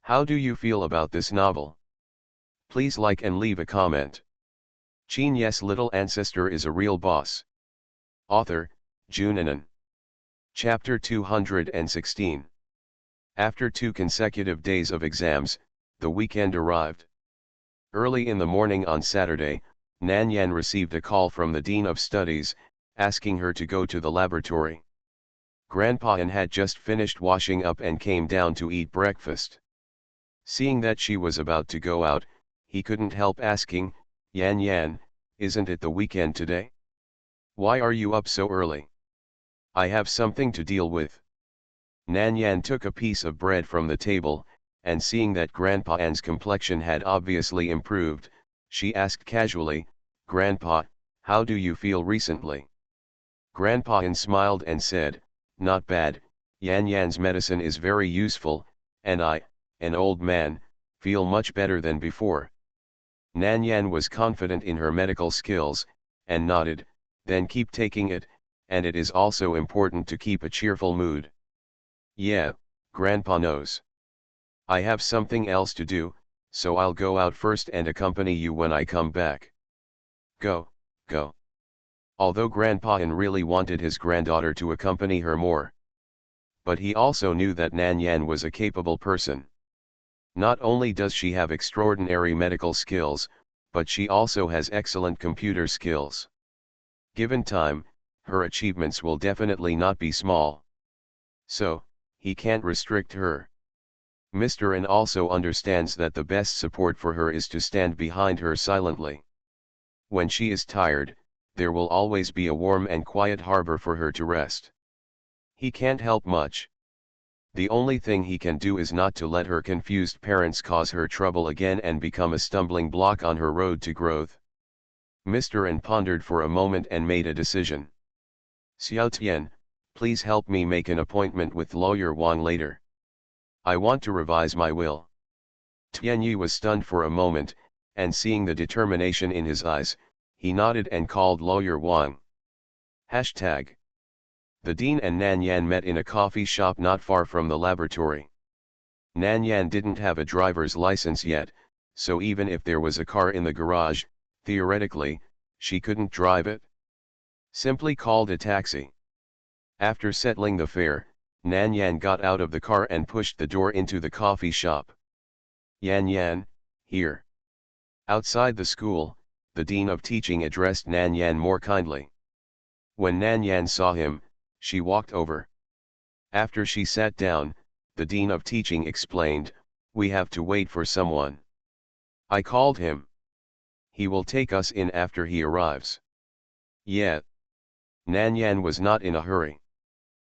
How do you feel about this novel? Please like and leave a comment. Qin Ye's little ancestor is a real boss. Author, Junanan. Chapter 216. After 2 consecutive days of exams, the weekend arrived. Early in the morning on Saturday, Nan Yan received a call from the Dean of Studies, asking her to go to the laboratory. Grandpa An had just finished washing up and came down to eat breakfast. Seeing that she was about to go out, he couldn't help asking, "Yan Yan, isn't it the weekend today? Why are you up so early? I have something to deal with." Nan Yan took a piece of bread from the table, and seeing that Grandpa An's complexion had obviously improved, she asked casually, "Grandpa, how do you feel recently?" Grandpa An smiled and said, "Not bad, Yan Yan's medicine is very useful, and I, an old man, feel much better than before." Nan Yan was confident in her medical skills, and nodded, "Then keep taking it, and it is also important to keep a cheerful mood." "Yeah, Grandpa knows. I have something else to do, so I'll go out first and accompany you when I come back." "Go, go." Although Grandpa An really wanted his granddaughter to accompany her more. But he also knew that Nan Yan was a capable person. Not only does she have extraordinary medical skills, but she also has excellent computer skills. Given time, her achievements will definitely not be small. So, he can't restrict her. Mr. An also understands that the best support for her is to stand behind her silently. When she is tired, there will always be a warm and quiet harbor for her to rest. He can't help much. The only thing he can do is not to let her confused parents cause her trouble again and become a stumbling block on her road to growth. Mr. An pondered for a moment and made a decision. "Xiao Tian, please help me make an appointment with lawyer Wang later. I want to revise my will." Tian Yi was stunned for a moment, and seeing the determination in his eyes, he nodded and called lawyer Wang. Hashtag. The Dean and Nan Yan met in a coffee shop not far from the laboratory. Nan Yan didn't have a driver's license yet, so even if there was a car in the garage, theoretically, she couldn't drive it. Simply called a taxi. After settling the fare, Nan Yan got out of the car and pushed the door into the coffee shop. "Yan Yan, here." Outside the school, the Dean of Teaching addressed Nan Yan more kindly. When Nan Yan saw him, she walked over. After she sat down, the Dean of Teaching explained, "We have to wait for someone. I called him. He will take us in after he arrives." "Yeah." Nan Yan was not in a hurry.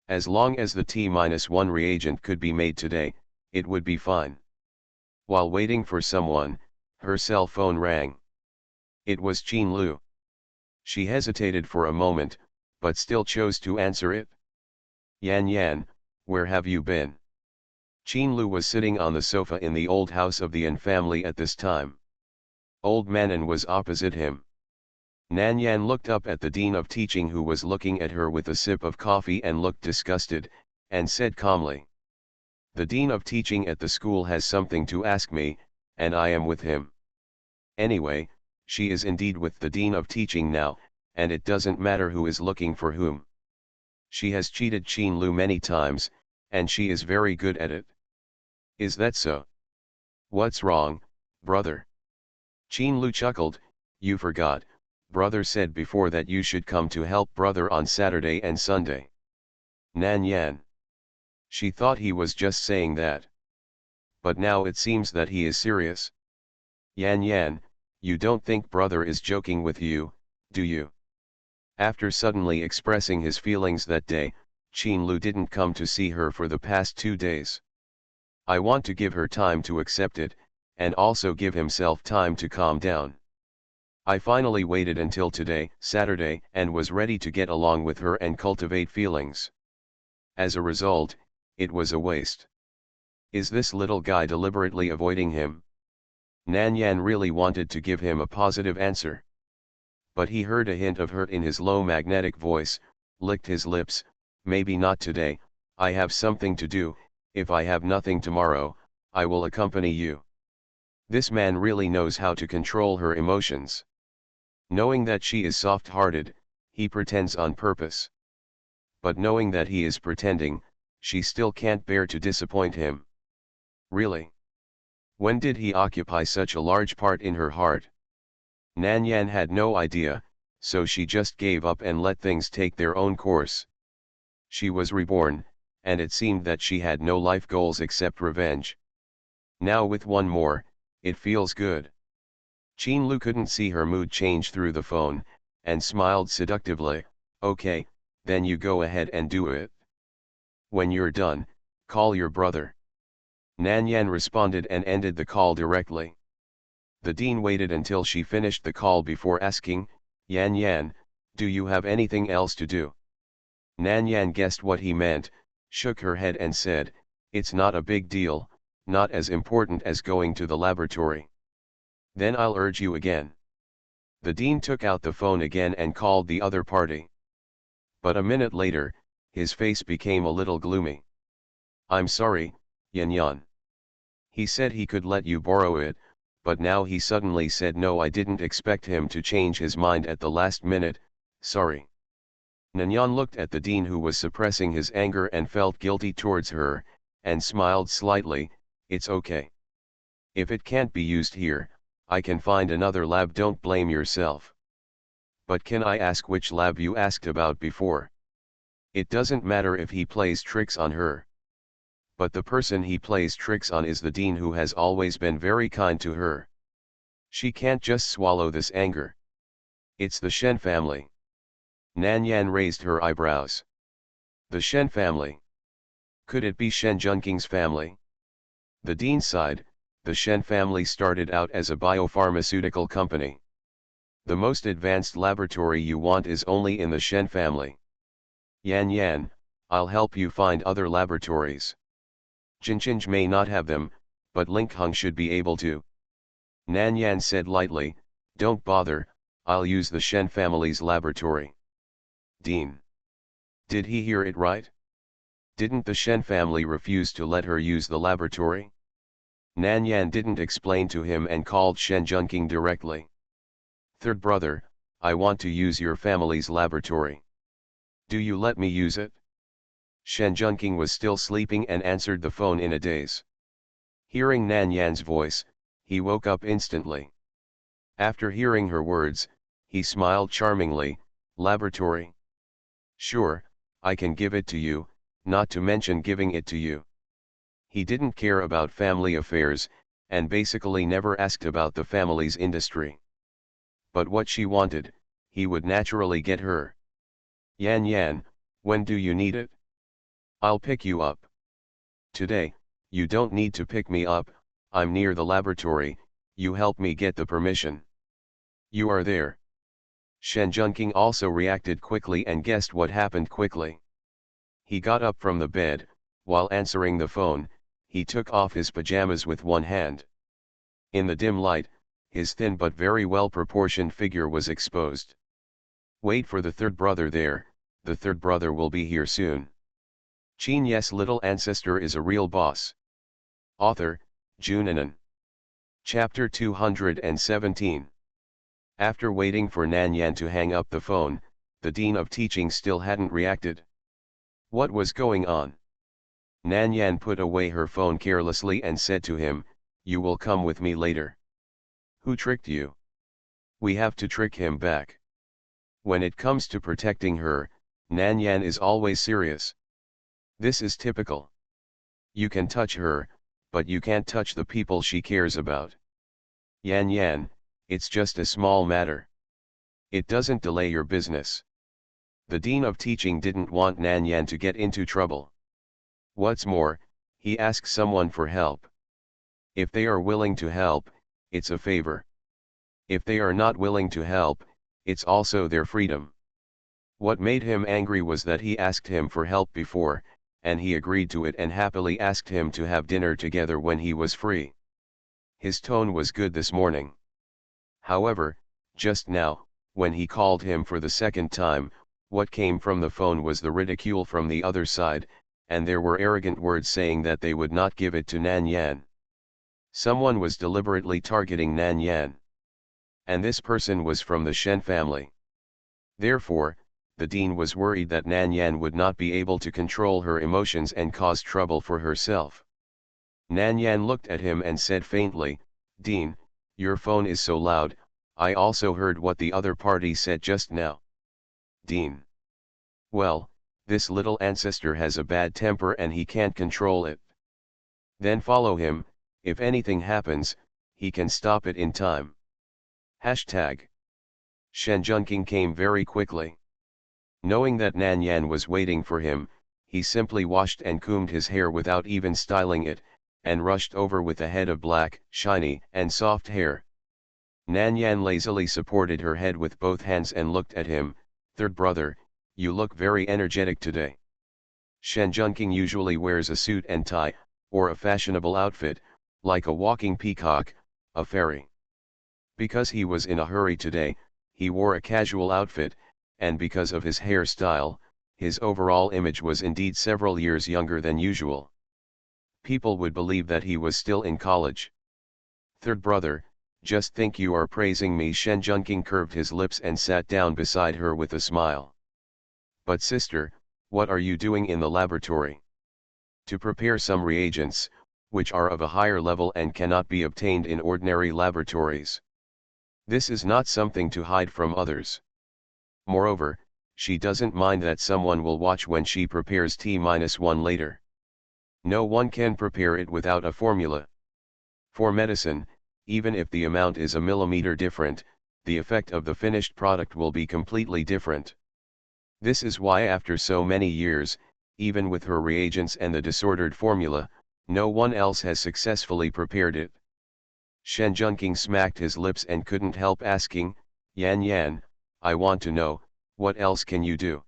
As long as the T-1 reagent could be made today, it would be fine. While waiting for someone, her cell phone rang. It was Qin Lu. She hesitated for a moment, but still chose to answer it. "Yan Yan, where have you been?" Qin Lu was sitting on the sofa in the old house of the An family at this time. Old Manan was opposite him. Nan Yan looked up at the Dean of Teaching, who was looking at her with a sip of coffee and looked disgusted, and said calmly, "The Dean of Teaching at the school has something to ask me, and I am with him." Anyway, she is indeed with the Dean of Teaching now, and it doesn't matter who is looking for whom. She has cheated Qin Lu many times, and she is very good at it. "Is that so? What's wrong, brother?" Qin Lu chuckled. "You forgot. Brother said before that you should come to help brother on Saturday and Sunday." Nan Yan. She thought he was just saying that. But now it seems that he is serious. "Yan Yan, you don't think brother is joking with you, do you?" After suddenly expressing his feelings that day, Qin Lu didn't come to see her for the past 2 days. "I want to give her time to accept it, and also give himself time to calm down. I finally waited until today, Saturday, and was ready to get along with her and cultivate feelings. As a result, it was a waste. Is this little guy deliberately avoiding him?" Nan Yan really wanted to give him a positive answer. But he heard a hint of hurt in his low magnetic voice, licked his lips. "Maybe not today, I have something to do. If I have nothing tomorrow, I will accompany you." This man really knows how to control her emotions. Knowing that she is soft-hearted, he pretends on purpose. But knowing that he is pretending, she still can't bear to disappoint him. Really? When did he occupy such a large part in her heart? Nan Yan had no idea, so she just gave up and let things take their own course. She was reborn, and it seemed that she had no life goals except revenge. Now with one more, it feels good. Qin Lu couldn't see her mood change through the phone, and smiled seductively. Okay, then you go ahead and do it. When you're done, call your brother. Nan Yan responded and ended the call directly. The dean waited until she finished the call before asking, Yan Yan, do you have anything else to do? Nan Yan guessed what he meant, shook her head and said, it's not a big deal, not as important as going to the laboratory. Then I'll urge you again. The dean took out the phone again and called the other party. But a minute later, his face became a little gloomy. I'm sorry, Yan Yan. He said he could let you borrow it, but now he suddenly said no. I didn't expect him to change his mind at the last minute, sorry. Nanyan looked at the dean, who was suppressing his anger and felt guilty towards her, and smiled slightly. It's okay. If it can't be used here, I can find another lab, don't blame yourself. But can I ask which lab you asked about before? It doesn't matter if he plays tricks on her. But the person he plays tricks on is the dean, who has always been very kind to her. She can't just swallow this anger. It's the Shen family. Nan Yan raised her eyebrows. The Shen family? Could it be Shen Junking's family? The dean sighed. The Shen family started out as a biopharmaceutical company. The most advanced laboratory you want is only in the Shen family. Yan Yan, I'll help you find other laboratories. Jinjinj may not have them, but Linkhung should be able to. Nan Yan said lightly, don't bother, I'll use the Shen family's laboratory. Dean. Did he hear it right? Didn't the Shen family refuse to let her use the laboratory? Nan Yan didn't explain to him and called Shen Junking directly. Third brother, I want to use your family's laboratory. Do you let me use it? Shen Junking was still sleeping and answered the phone in a daze. Hearing Nan Yan's voice, he woke up instantly. After hearing her words, he smiled charmingly. Laboratory? Sure, I can give it to you, not to mention giving it to you. He didn't care about family affairs, and basically never asked about the family's industry. But what she wanted, he would naturally get her. Yan Yan, when do you need it? I'll pick you up. Today, you don't need to pick me up, I'm near the laboratory, you help me get the permission. You are there. Shen Junking also reacted quickly and guessed what happened quickly. He got up from the bed. While answering the phone, he took off his pajamas with one hand. In the dim light, his thin but very well-proportioned figure was exposed. Wait for the third brother there, the third brother will be here soon. Qin Ye's little ancestor is a real boss. Author, Junanan. Chapter 217. After waiting for Nan Yan to hang up the phone, the Dean of Teaching still hadn't reacted. What was going on? Nan Yan put away her phone carelessly and said to him, you will come with me later. Who tricked you? We have to trick him back. When it comes to protecting her, Nan Yan is always serious. This is typical. You can touch her, but you can't touch the people she cares about. Yan Yan, it's just a small matter. It doesn't delay your business. The Dean of Teaching didn't want Nan Yan to get into trouble. What's more, he asked someone for help. If they are willing to help, it's a favor. If they are not willing to help, it's also their freedom. What made him angry was that he asked him for help before, and he agreed to it and happily asked him to have dinner together when he was free. His tone was good this morning. However, just now, when he called him for the second time, what came from the phone was the ridicule from the other side, and there were arrogant words saying that they would not give it to Nan Yan. Someone was deliberately targeting Nan Yan. And this person was from the Shen family. Therefore, the Dean was worried that Nan Yan would not be able to control her emotions and cause trouble for herself. Nan Yan looked at him and said faintly, "Dean, your phone is so loud, I also heard what the other party said just now." Dean. Well, this little ancestor has a bad temper and he can't control it. Then follow him, if anything happens, he can stop it in time. Hashtag. Shen Junking came very quickly. Knowing that Nan Yan was waiting for him, he simply washed and combed his hair without even styling it, and rushed over with a head of black, shiny, and soft hair. Nan Yan lazily supported her head with both hands and looked at him. "Third brother, you look very energetic today." Shen Junking usually wears a suit and tie, or a fashionable outfit, like a walking peacock, a fairy. Because he was in a hurry today, he wore a casual outfit, and because of his hairstyle, his overall image was indeed several years younger than usual. People would believe that he was still in college. "Third brother, just think you are praising me." Shen Junking curved his lips and sat down beside her with a smile. "But sister, what are you doing in the laboratory?" "To prepare some reagents, which are of a higher level and cannot be obtained in ordinary laboratories. This is not something to hide from others. Moreover, she doesn't mind that someone will watch when she prepares T-1 later. No one can prepare it without a formula. For medicine, even if the amount is a millimeter different, the effect of the finished product will be completely different. This is why after so many years, even with her reagents and the disordered formula, no one else has successfully prepared it." Shen Junking smacked his lips and couldn't help asking, "Yan Yan, I want to know, what else can you do?"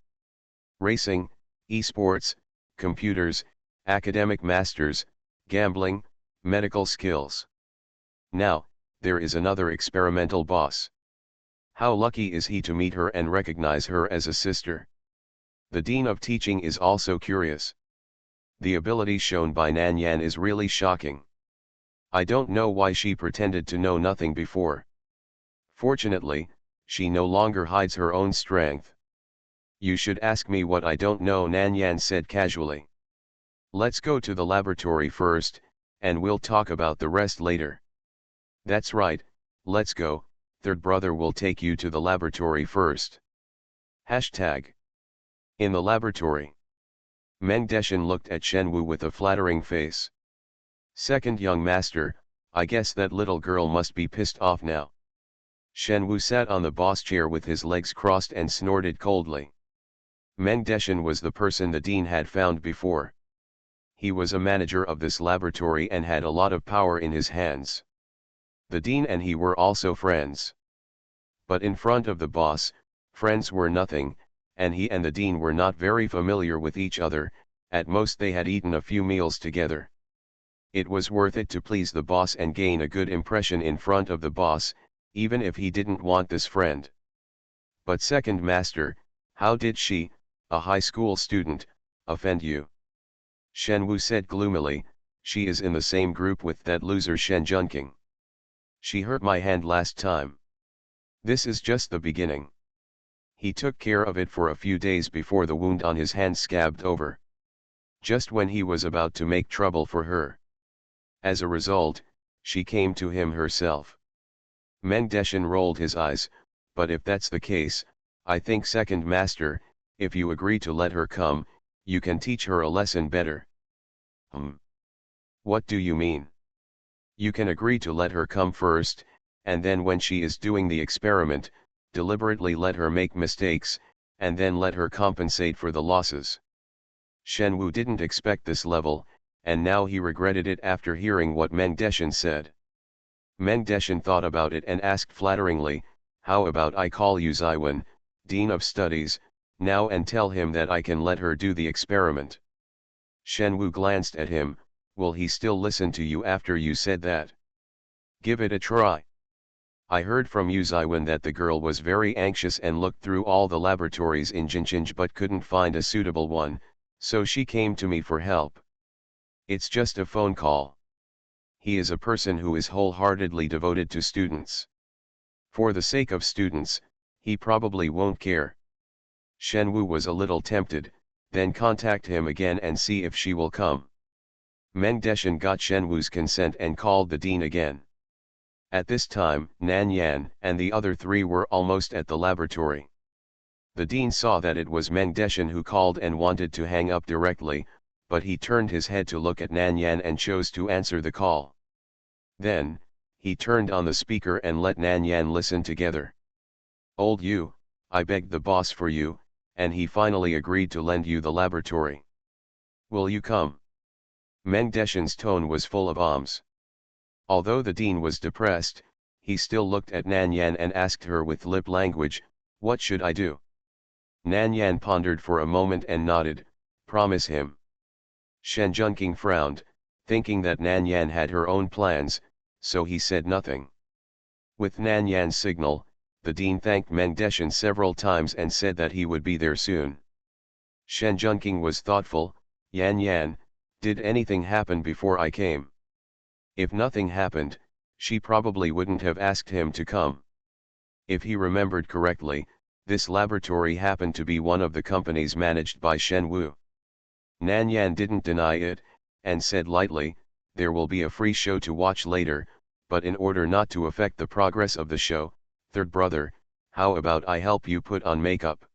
"Racing, esports, computers, academic masters, gambling, medical skills. Now, there is another experimental boss. How lucky is he to meet her and recognize her as a sister?" The Dean of Teaching is also curious. The ability shown by Nan Yan is really shocking. I don't know why she pretended to know nothing before. Fortunately, she no longer hides her own strength. "You should ask me what I don't know," Nan Yan said casually. "Let's go to the laboratory first, and we'll talk about the rest later." "That's right, let's go, third brother will take you to the laboratory first." Hashtag. In the laboratory. Meng Deshan looked at Shen Wu with a flattering face. "Second young master, I guess that little girl must be pissed off now." Shen Wu sat on the boss chair with his legs crossed and snorted coldly. Meng Deshan was the person the dean had found before. He was a manager of this laboratory and had a lot of power in his hands. The dean and he were also friends. But in front of the boss, friends were nothing, and he and the dean were not very familiar with each other. At most they had eaten a few meals together. It was worth it to please the boss and gain a good impression in front of the boss, even if he didn't want this friend. "But second master, how did she, a high school student, offend you?" Shen Wu said gloomily, "She is in the same group with that loser Shen Junking. She hurt my hand last time. This is just the beginning." He took care of it for a few days before the wound on his hand scabbed over. Just when he was about to make trouble for her. As a result, she came to him herself. Meng Deshan rolled his eyes, "But if that's the case, I think second master, if you agree to let her come, you can teach her a lesson better." What do you mean?" "You can agree to let her come first, and then when she is doing the experiment, deliberately let her make mistakes, and then let her compensate for the losses." Shen Wu didn't expect this level, and now he regretted it after hearing what Meng Deshan said. Meng Deshan thought about it and asked flatteringly, "How about I call you Ziwen, Dean of Studies, now and tell him that I can let her do the experiment?" Shen Wu glanced at him. "Will he still listen to you after you said that?" "Give it a try. I heard from you Ziwen that the girl was very anxious and looked through all the laboratories in Jinjinj but couldn't find a suitable one, so she came to me for help. It's just a phone call. He is a person who is wholeheartedly devoted to students. For the sake of students, he probably won't care." Shen Wu was a little tempted, "Then contact him again and see if she will come." Meng Deshan got Shenwu's consent and called the dean again. At this time, Nan Yan and the other three were almost at the laboratory. The dean saw that it was Meng Deshan who called and wanted to hang up directly, but he turned his head to look at Nan Yan and chose to answer the call. Then, he turned on the speaker and let Nan Yan listen together. "Old you, I begged the boss for you, and he finally agreed to lend you the laboratory. Will you come?" Meng Deshan's tone was full of alms. Although the dean was depressed, he still looked at Nan Yan and asked her with lip language, "What should I do?" Nan Yan pondered for a moment and nodded, "Promise him." Shen Junqing frowned, thinking that Nan Yan had her own plans, so he said nothing. With Nan Yan's signal, the dean thanked Meng Deshan several times and said that he would be there soon. Shen Junqing was thoughtful. "Yan Yan, did anything happen before I came?" If nothing happened, she probably wouldn't have asked him to come. If he remembered correctly, this laboratory happened to be one of the companies managed by Shen Wu. Nan Yan didn't deny it, and said lightly, "There will be a free show to watch later, but in order not to affect the progress of the show, third brother, how about I help you put on makeup?"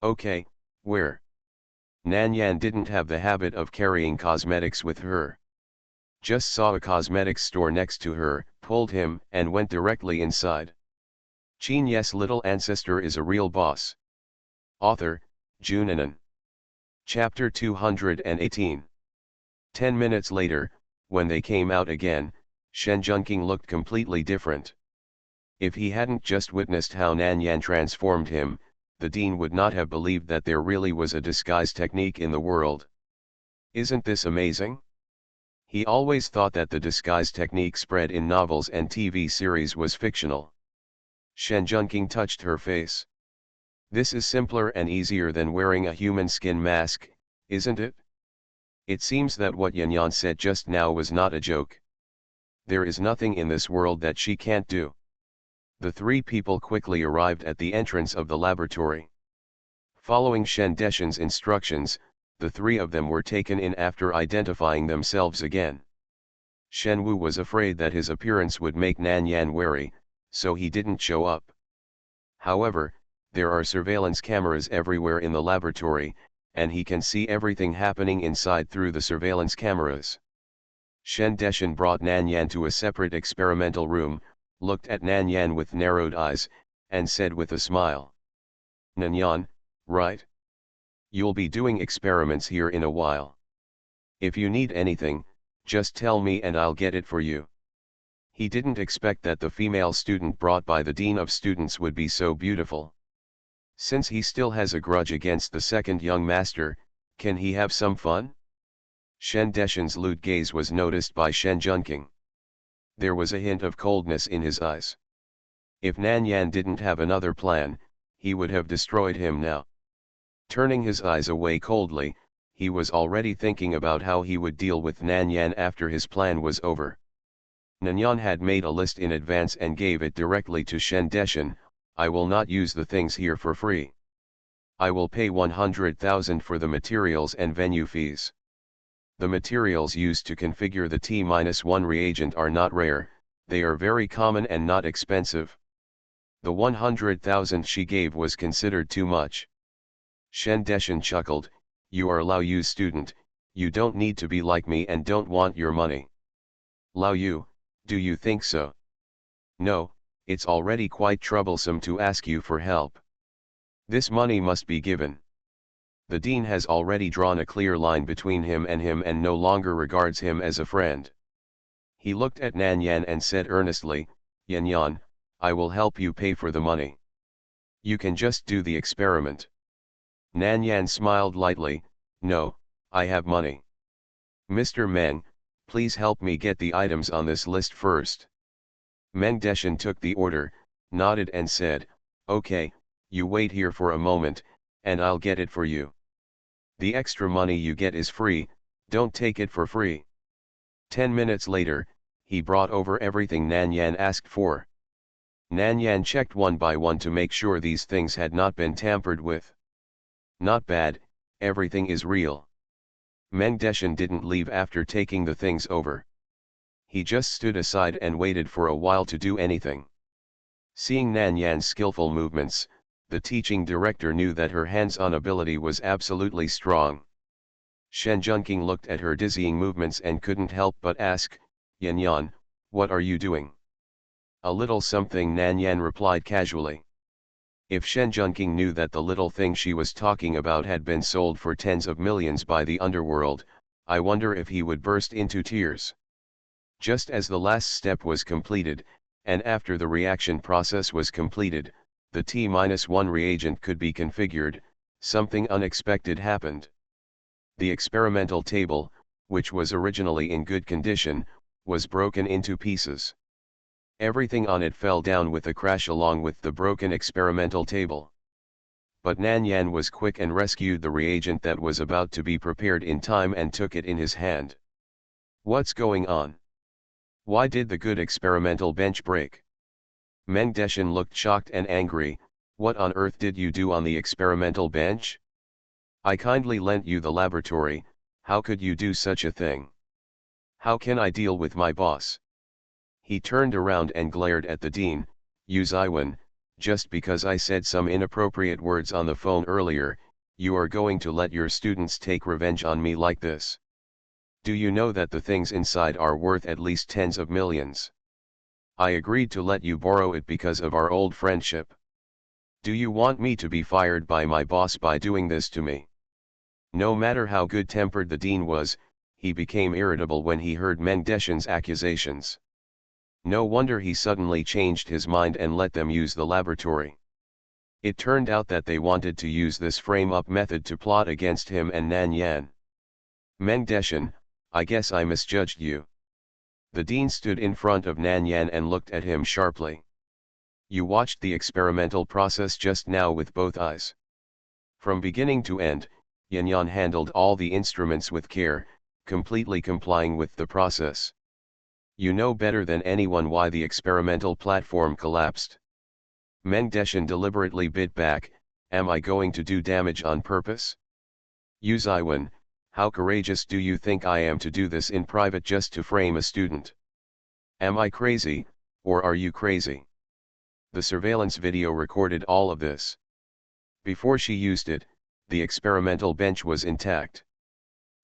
"Okay, where?" Nan Yan didn't have the habit of carrying cosmetics with her. Just saw a cosmetics store next to her, pulled him, and went directly inside. Qin Ye's little ancestor is a real boss. Author, Junanan. Chapter 218. 10 minutes later, when they came out again, Shen Junqing looked completely different. If he hadn't just witnessed how Nan Yan transformed him, the dean would not have believed that there really was a disguise technique in the world. Isn't this amazing? He always thought that the disguise technique spread in novels and TV series was fictional. Shen Junqing touched her face. "This is simpler and easier than wearing a human skin mask, isn't it?" It seems that what Yanyan said just now was not a joke. There is nothing in this world that she can't do. The three people quickly arrived at the entrance of the laboratory. Following Shen Deshan's instructions, the three of them were taken in after identifying themselves again. Shen Wu was afraid that his appearance would make Nan Yan wary, so he didn't show up. However, there are surveillance cameras everywhere in the laboratory, and he can see everything happening inside through the surveillance cameras. Shen Deshan brought Nan Yan to a separate experimental room, looked at Nan Yan with narrowed eyes, and said with a smile, "Nan Yan, right? You'll be doing experiments here in a while. If you need anything, just tell me and I'll get it for you." He didn't expect that the female student brought by the dean of students would be so beautiful. Since he still has a grudge against the second young master, can he have some fun? Shen Deshan's lewd gaze was noticed by Shen Junqing. There was a hint of coldness in his eyes. If Nan Yan didn't have another plan, he would have destroyed him now. Turning his eyes away coldly, he was already thinking about how he would deal with Nan Yan after his plan was over. Nan Yan had made a list in advance and gave it directly to Shen Deshan. "I will not use the things here for free. I will pay 100,000 for the materials and venue fees. The materials used to configure the T-1 reagent are not rare, they are very common and not expensive." The 100,000 she gave was considered too much. Shen Deshan chuckled, "You are Lao Yu's student, you don't need to be like me and don't want your money." "Lao Yu, do you think so?" "No, it's already quite troublesome to ask you for help. This money must be given." The dean has already drawn a clear line between him and no longer regards him as a friend. He looked at Nan Yan and said earnestly, "Yan Yan, I will help you pay for the money. You can just do the experiment." Nan Yan smiled lightly, "No, I have money. Mr. Meng, please help me get the items on this list first." Meng Deshan took the order, nodded and said, "Okay, you wait here for a moment, and I'll get it for you. The extra money you get is free, don't take it for free." 10 minutes later, he brought over everything Nan Yan asked for. Nan Yan checked one by one to make sure these things had not been tampered with. "Not bad, everything is real." Meng Deshan didn't leave after taking the things over. He just stood aside and waited for a while to do anything. Seeing Nan Yan's skillful movements, the teaching director knew that her hands-on ability was absolutely strong. Shen Junqing looked at her dizzying movements and couldn't help but ask, "Yan Yan, what are you doing?" "A little something," Nan Yan replied casually. If Shen Junqing knew that the little thing she was talking about had been sold for tens of millions by the underworld, I wonder if he would burst into tears. Just as the last step was completed, and after the reaction process was completed, the T-1 reagent could be configured, something unexpected happened. The experimental table, which was originally in good condition, was broken into pieces. Everything on it fell down with a crash along with the broken experimental table. But Nan Yan was quick and rescued the reagent that was about to be prepared in time and took it in his hand. "What's going on? Why did the good experimental bench break?" Meng Deshan looked shocked and angry. "What on earth did you do on the experimental bench? I kindly lent you the laboratory, how could you do such a thing? How can I deal with my boss?" He turned around and glared at the dean. "Yu Ziwen, just because I said some inappropriate words on the phone earlier, you are going to let your students take revenge on me like this? Do you know that the things inside are worth at least tens of millions? I agreed to let you borrow it because of our old friendship. Do you want me to be fired by my boss by doing this to me?" No matter how good-tempered the dean was, he became irritable when he heard Meng Deshan's accusations. No wonder he suddenly changed his mind and let them use the laboratory. It turned out that they wanted to use this frame-up method to plot against him and Nan Yan. "Meng Deshan, I guess I misjudged you." The dean stood in front of Nan Yan and looked at him sharply. "You watched the experimental process just now with both eyes. From beginning to end, Yan Yan handled all the instruments with care, completely complying with the process. You know better than anyone why the experimental platform collapsed." Meng Deshan deliberately bit back. "Am I going to do damage on purpose? Yu Ziwen, how courageous do you think I am to do this in private just to frame a student? Am I crazy, or are you crazy?" The surveillance video recorded all of this. Before she used it, the experimental bench was intact.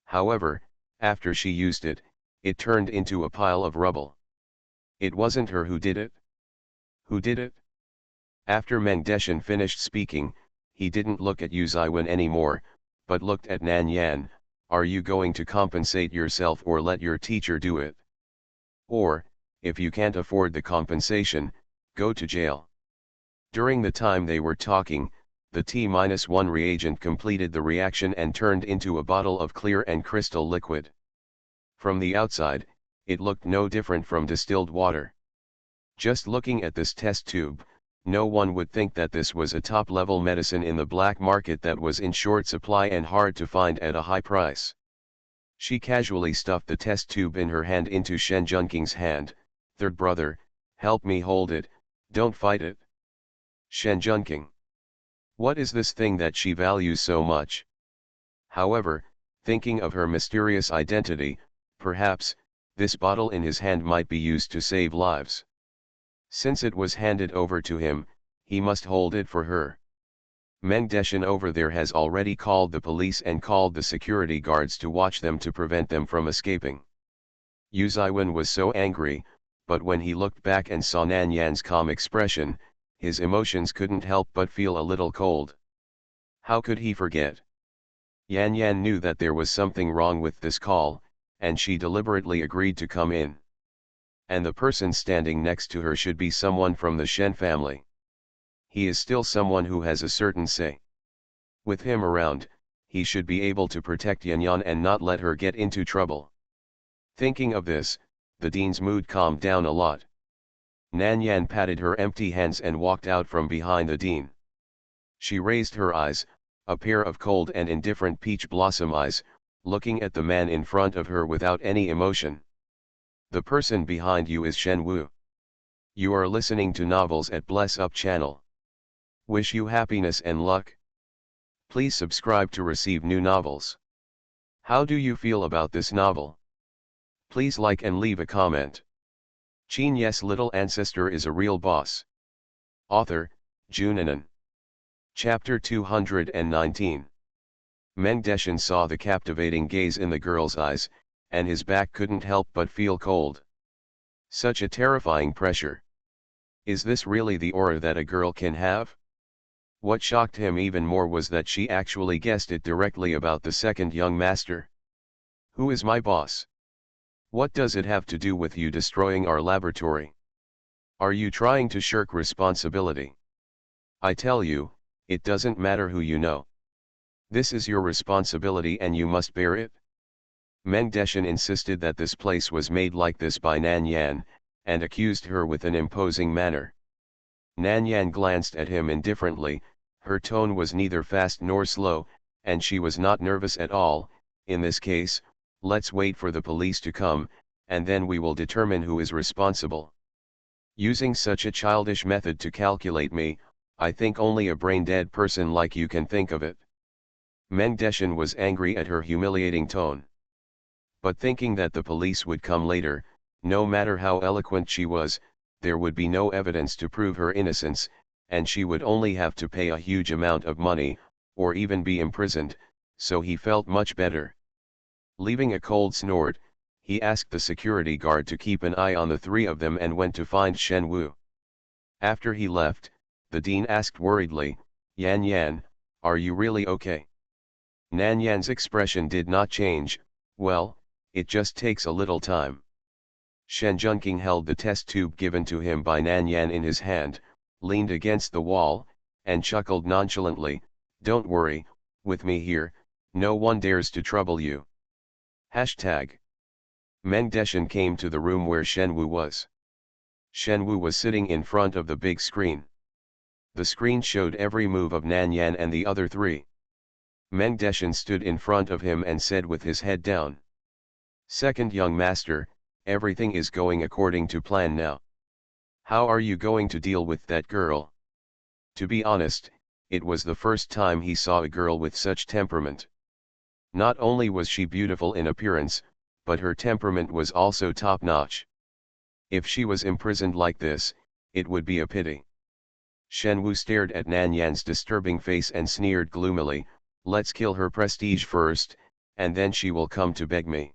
However, after she used it, it turned into a pile of rubble. It wasn't her who did it. Who did it? After Meng Deshan finished speaking, he didn't look at Yu Ziwen anymore, but looked at Nan Yan. "Are you going to compensate yourself or let your teacher do it? Or, if you can't afford the compensation, go to jail." During the time they were talking, the T-1 reagent completed the reaction and turned into a bottle of clear and crystal liquid. From the outside, it looked no different from distilled water. Just looking at this test tube, no one would think that this was a top-level medicine in the black market that was in short supply and hard to find at a high price. She casually stuffed the test tube in her hand into Shen Junqing's hand. "Third brother, help me hold it, don't fight it." Shen Junqing. What is this thing that she values so much? However, thinking of her mysterious identity, perhaps, this bottle in his hand might be used to save lives. Since it was handed over to him, he must hold it for her. Meng Deshan over there has already called the police and called the security guards to watch them to prevent them from escaping. Yu Ziwen was so angry, but when he looked back and saw Nan Yan's calm expression, his emotions couldn't help but feel a little cold. How could he forget? Yan Yan knew that there was something wrong with this call, and she deliberately agreed to come in. And the person standing next to her should be someone from the Shen family. He is still someone who has a certain say. With him around, he should be able to protect Yan Yan and not let her get into trouble. Thinking of this, the dean's mood calmed down a lot. Nan Yan patted her empty hands and walked out from behind the dean. She raised her eyes, a pair of cold and indifferent peach blossom eyes, looking at the man in front of her without any emotion. "The person behind you is Shen Wu. You are listening to novels at Bless Up channel. Wish you happiness and luck. Please subscribe to receive new novels. How do you feel about this novel? Please like and leave a comment. Qin Ye's little ancestor is a real boss. Author, Junanan. Chapter 219. Meng Deshan saw the captivating gaze in the girl's eyes, and his back couldn't help but feel cold. Such a terrifying pressure. Is this really the aura that a girl can have? What shocked him even more was that she actually guessed it directly about the second young master. Who is my boss? What does it have to do with you destroying our laboratory? Are you trying to shirk responsibility? I tell you, it doesn't matter who you know. This is your responsibility and you must bear it. Meng Deshan insisted that this place was made like this by Nan Yan, and accused her with an imposing manner. Nan Yan glanced at him indifferently, her tone was neither fast nor slow, and she was not nervous at all. In this case, let's wait for the police to come, and then we will determine who is responsible. Using such a childish method to calculate me, I think only a brain-dead person like you can think of it. Meng Deshan was angry at her humiliating tone. But thinking that the police would come later, no matter how eloquent she was, there would be no evidence to prove her innocence, and she would only have to pay a huge amount of money, or even be imprisoned, so he felt much better. Leaving a cold snort, he asked the security guard to keep an eye on the three of them and went to find Shen Wu. After he left, the dean asked worriedly, Yan Yan, are you really okay? Nan Yan's expression did not change. Well, it just takes a little time. Shen Junqing held the test tube given to him by Nan Yan in his hand, leaned against the wall, and chuckled nonchalantly, don't worry, with me here, no one dares to trouble you. Hashtag. Meng Deshan came to the room where Shen Wu was. Shen Wu was sitting in front of the big screen. The screen showed every move of Nan Yan and the other three. Meng Deshan stood in front of him and said with his head down. Second young master, everything is going according to plan now. How are you going to deal with that girl? To be honest, it was the first time he saw a girl with such temperament. Not only was she beautiful in appearance, but her temperament was also top-notch. If she was imprisoned like this, it would be a pity. Shen Wu stared at Nan Yan's disturbing face and sneered gloomily, let's kill her prestige first, and then she will come to beg me.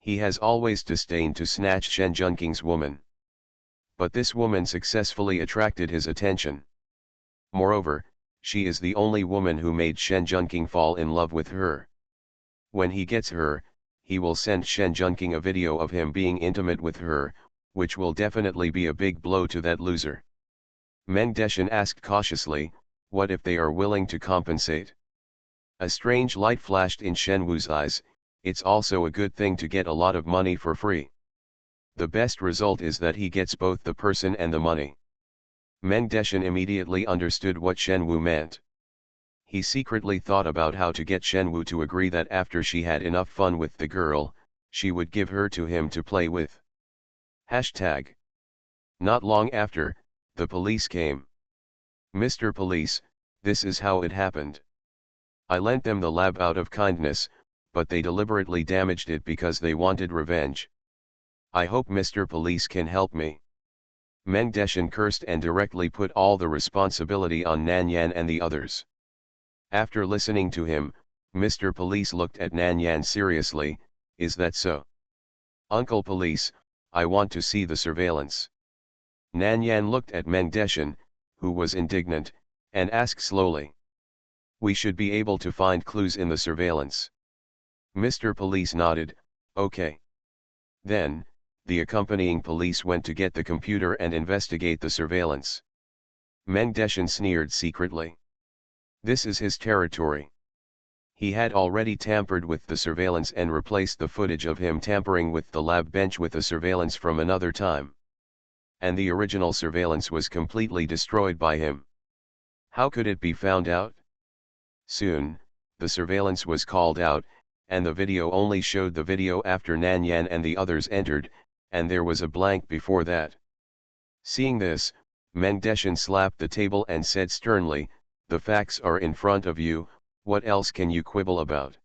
He has always disdained to snatch Shen Junqing's woman. But this woman successfully attracted his attention. Moreover, she is the only woman who made Shen Junqing fall in love with her. When he gets her, he will send Shen Junqing a video of him being intimate with her, which will definitely be a big blow to that loser. Meng Deshan asked cautiously, what if they are willing to compensate? A strange light flashed in Shen Wu's eyes. It's also a good thing to get a lot of money for free. The best result is that he gets both the person and the money. Meng Deshan immediately understood what Shen Wu meant. He secretly thought about how to get Shen Wu to agree that after she had enough fun with the girl, she would give her to him to play with. Hashtag. Not long after, the police came. Mr. Police, this is how it happened. I lent them the lab out of kindness, but they deliberately damaged it because they wanted revenge. I hope Mr. Police can help me. Meng Deshan cursed and directly put all the responsibility on Nan Yan and the others. After listening to him, Mr. Police looked at Nan Yan seriously, is that so? Uncle Police, I want to see the surveillance. Nan Yan looked at Meng Deshan, who was indignant, and asked slowly. We should be able to find clues in the surveillance. Mr. Police nodded, okay. Then, the accompanying police went to get the computer and investigate the surveillance. Meng Deshan sneered secretly. This is his territory. He had already tampered with the surveillance and replaced the footage of him tampering with the lab bench with a surveillance from another time. And the original surveillance was completely destroyed by him. How could it be found out? Soon, the surveillance was called out, and the video only showed the video after Nan Yan and the others entered, and there was a blank before that. Seeing this, Meng Deshan slapped the table and said sternly, the facts are in front of you, what else can you quibble about?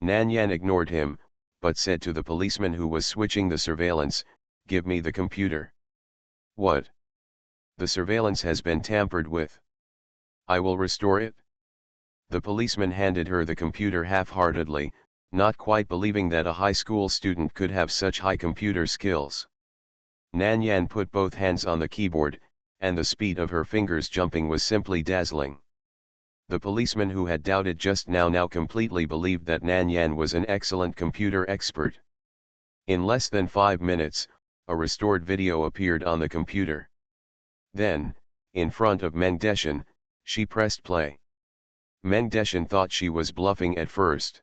Nan Yan ignored him, but said to the policeman who was switching the surveillance, "Give me the computer." "What? The surveillance has been tampered with. I will restore it." The policeman handed her the computer half-heartedly, not quite believing that a high school student could have such high computer skills. Nan Yan put both hands on the keyboard, and the speed of her fingers jumping was simply dazzling. The policeman who had doubted just now completely believed that Nan Yan was an excellent computer expert. In less than 5 minutes, a restored video appeared on the computer. Then, in front of Meng Deshan, she pressed play. Meng Deshan thought she was bluffing at first.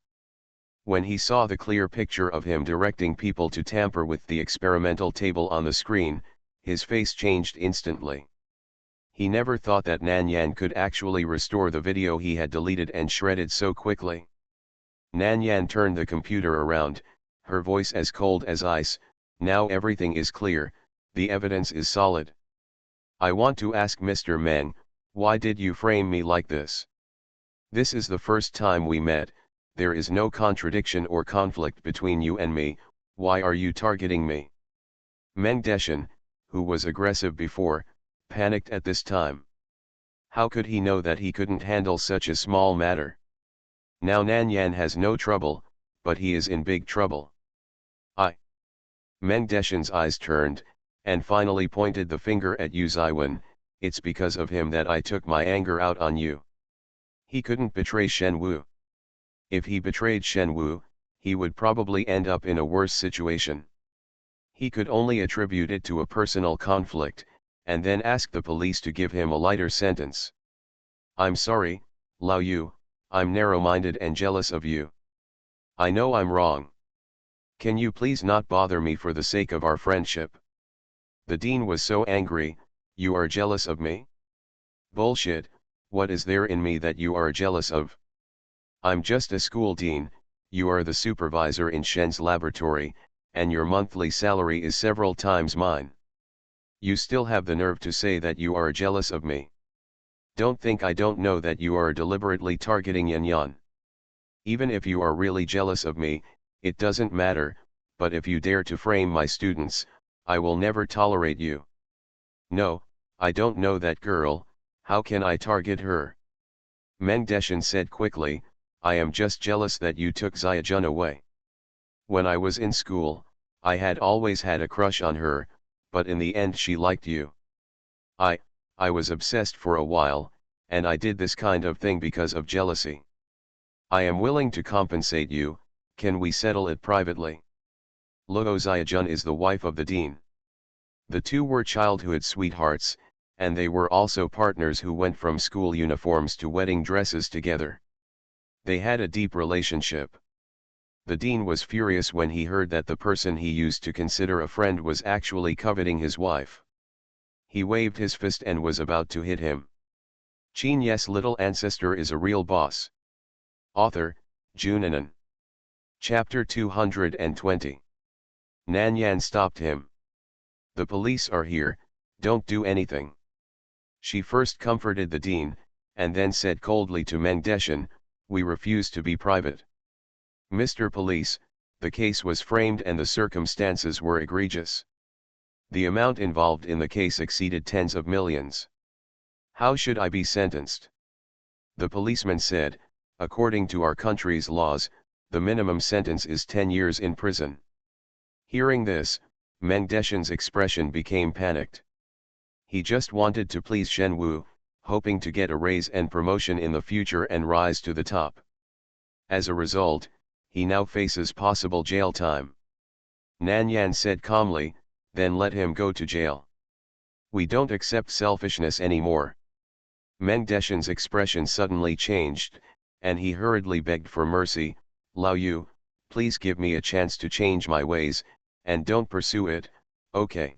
When he saw the clear picture of him directing people to tamper with the experimental table on the screen, his face changed instantly. He never thought that Nan Yan could actually restore the video he had deleted and shredded so quickly. Nan Yan turned the computer around, her voice as cold as ice. "Now everything is clear, the evidence is solid. I want to ask Mr. Meng, why did you frame me like this? This is the first time we met, there is no contradiction or conflict between you and me, why are you targeting me?" Meng Deshan, who was aggressive before, panicked at this time. How could he know that he couldn't handle such a small matter? Now Nan Yan has no trouble, but he is in big trouble. Meng Deshan's eyes turned, and finally pointed the finger at Yu Ziwen. "It's because of him that I took my anger out on you. He couldn't betray Shen Wu. If he betrayed Shen Wu, he would probably end up in a worse situation. He could only attribute it to a personal conflict, and then ask the police to give him a lighter sentence. I'm sorry, Lao Yu, I'm narrow-minded and jealous of you. I know I'm wrong. Can you please not bother me for the sake of our friendship?" The dean was so angry. "You are jealous of me? Bullshit, what is there in me that you are jealous of? I'm just a school dean, you are the supervisor in Shen's laboratory, and your monthly salary is several times mine. You still have the nerve to say that you are jealous of me. Don't think I don't know that you are deliberately targeting Yan Yan. Even if you are really jealous of me, it doesn't matter, but if you dare to frame my students, I will never tolerate you." "No, I don't know that girl, how can I target her?" Meng Deshan said quickly, "I am just jealous that you took Xiajun away. When I was in school, I had always had a crush on her, but in the end she liked you. I was obsessed for a while, and I did this kind of thing because of jealousy. I am willing to compensate you, can we settle it privately?" Luo Xiajun is the wife of the dean. The two were childhood sweethearts, and they were also partners who went from school uniforms to wedding dresses together. They had a deep relationship. The dean was furious when he heard that the person he used to consider a friend was actually coveting his wife. He waved his fist and was about to hit him. Qin Ye's little ancestor is a real boss. Author, Junanan. Chapter 220. Nan Yan stopped him. "The police are here, don't do anything." She first comforted the dean, and then said coldly to Meng Deshan, "We refuse to be private. Mr. Police, the case was framed and the circumstances were egregious. The amount involved in the case exceeded tens of millions. How should I be sentenced?" The policeman said, "According to our country's laws, the minimum sentence is 10 years in prison." Hearing this, Meng Deshan's expression became panicked. He just wanted to please Shen Wu, hoping to get a raise and promotion in the future and rise to the top. As a result, he now faces possible jail time. Nan Yan said calmly, "Then let him go to jail. We don't accept selfishness anymore." Meng Deshan's expression suddenly changed, and he hurriedly begged for mercy, "Lao Yu, please give me a chance to change my ways, and don't pursue it, okay?"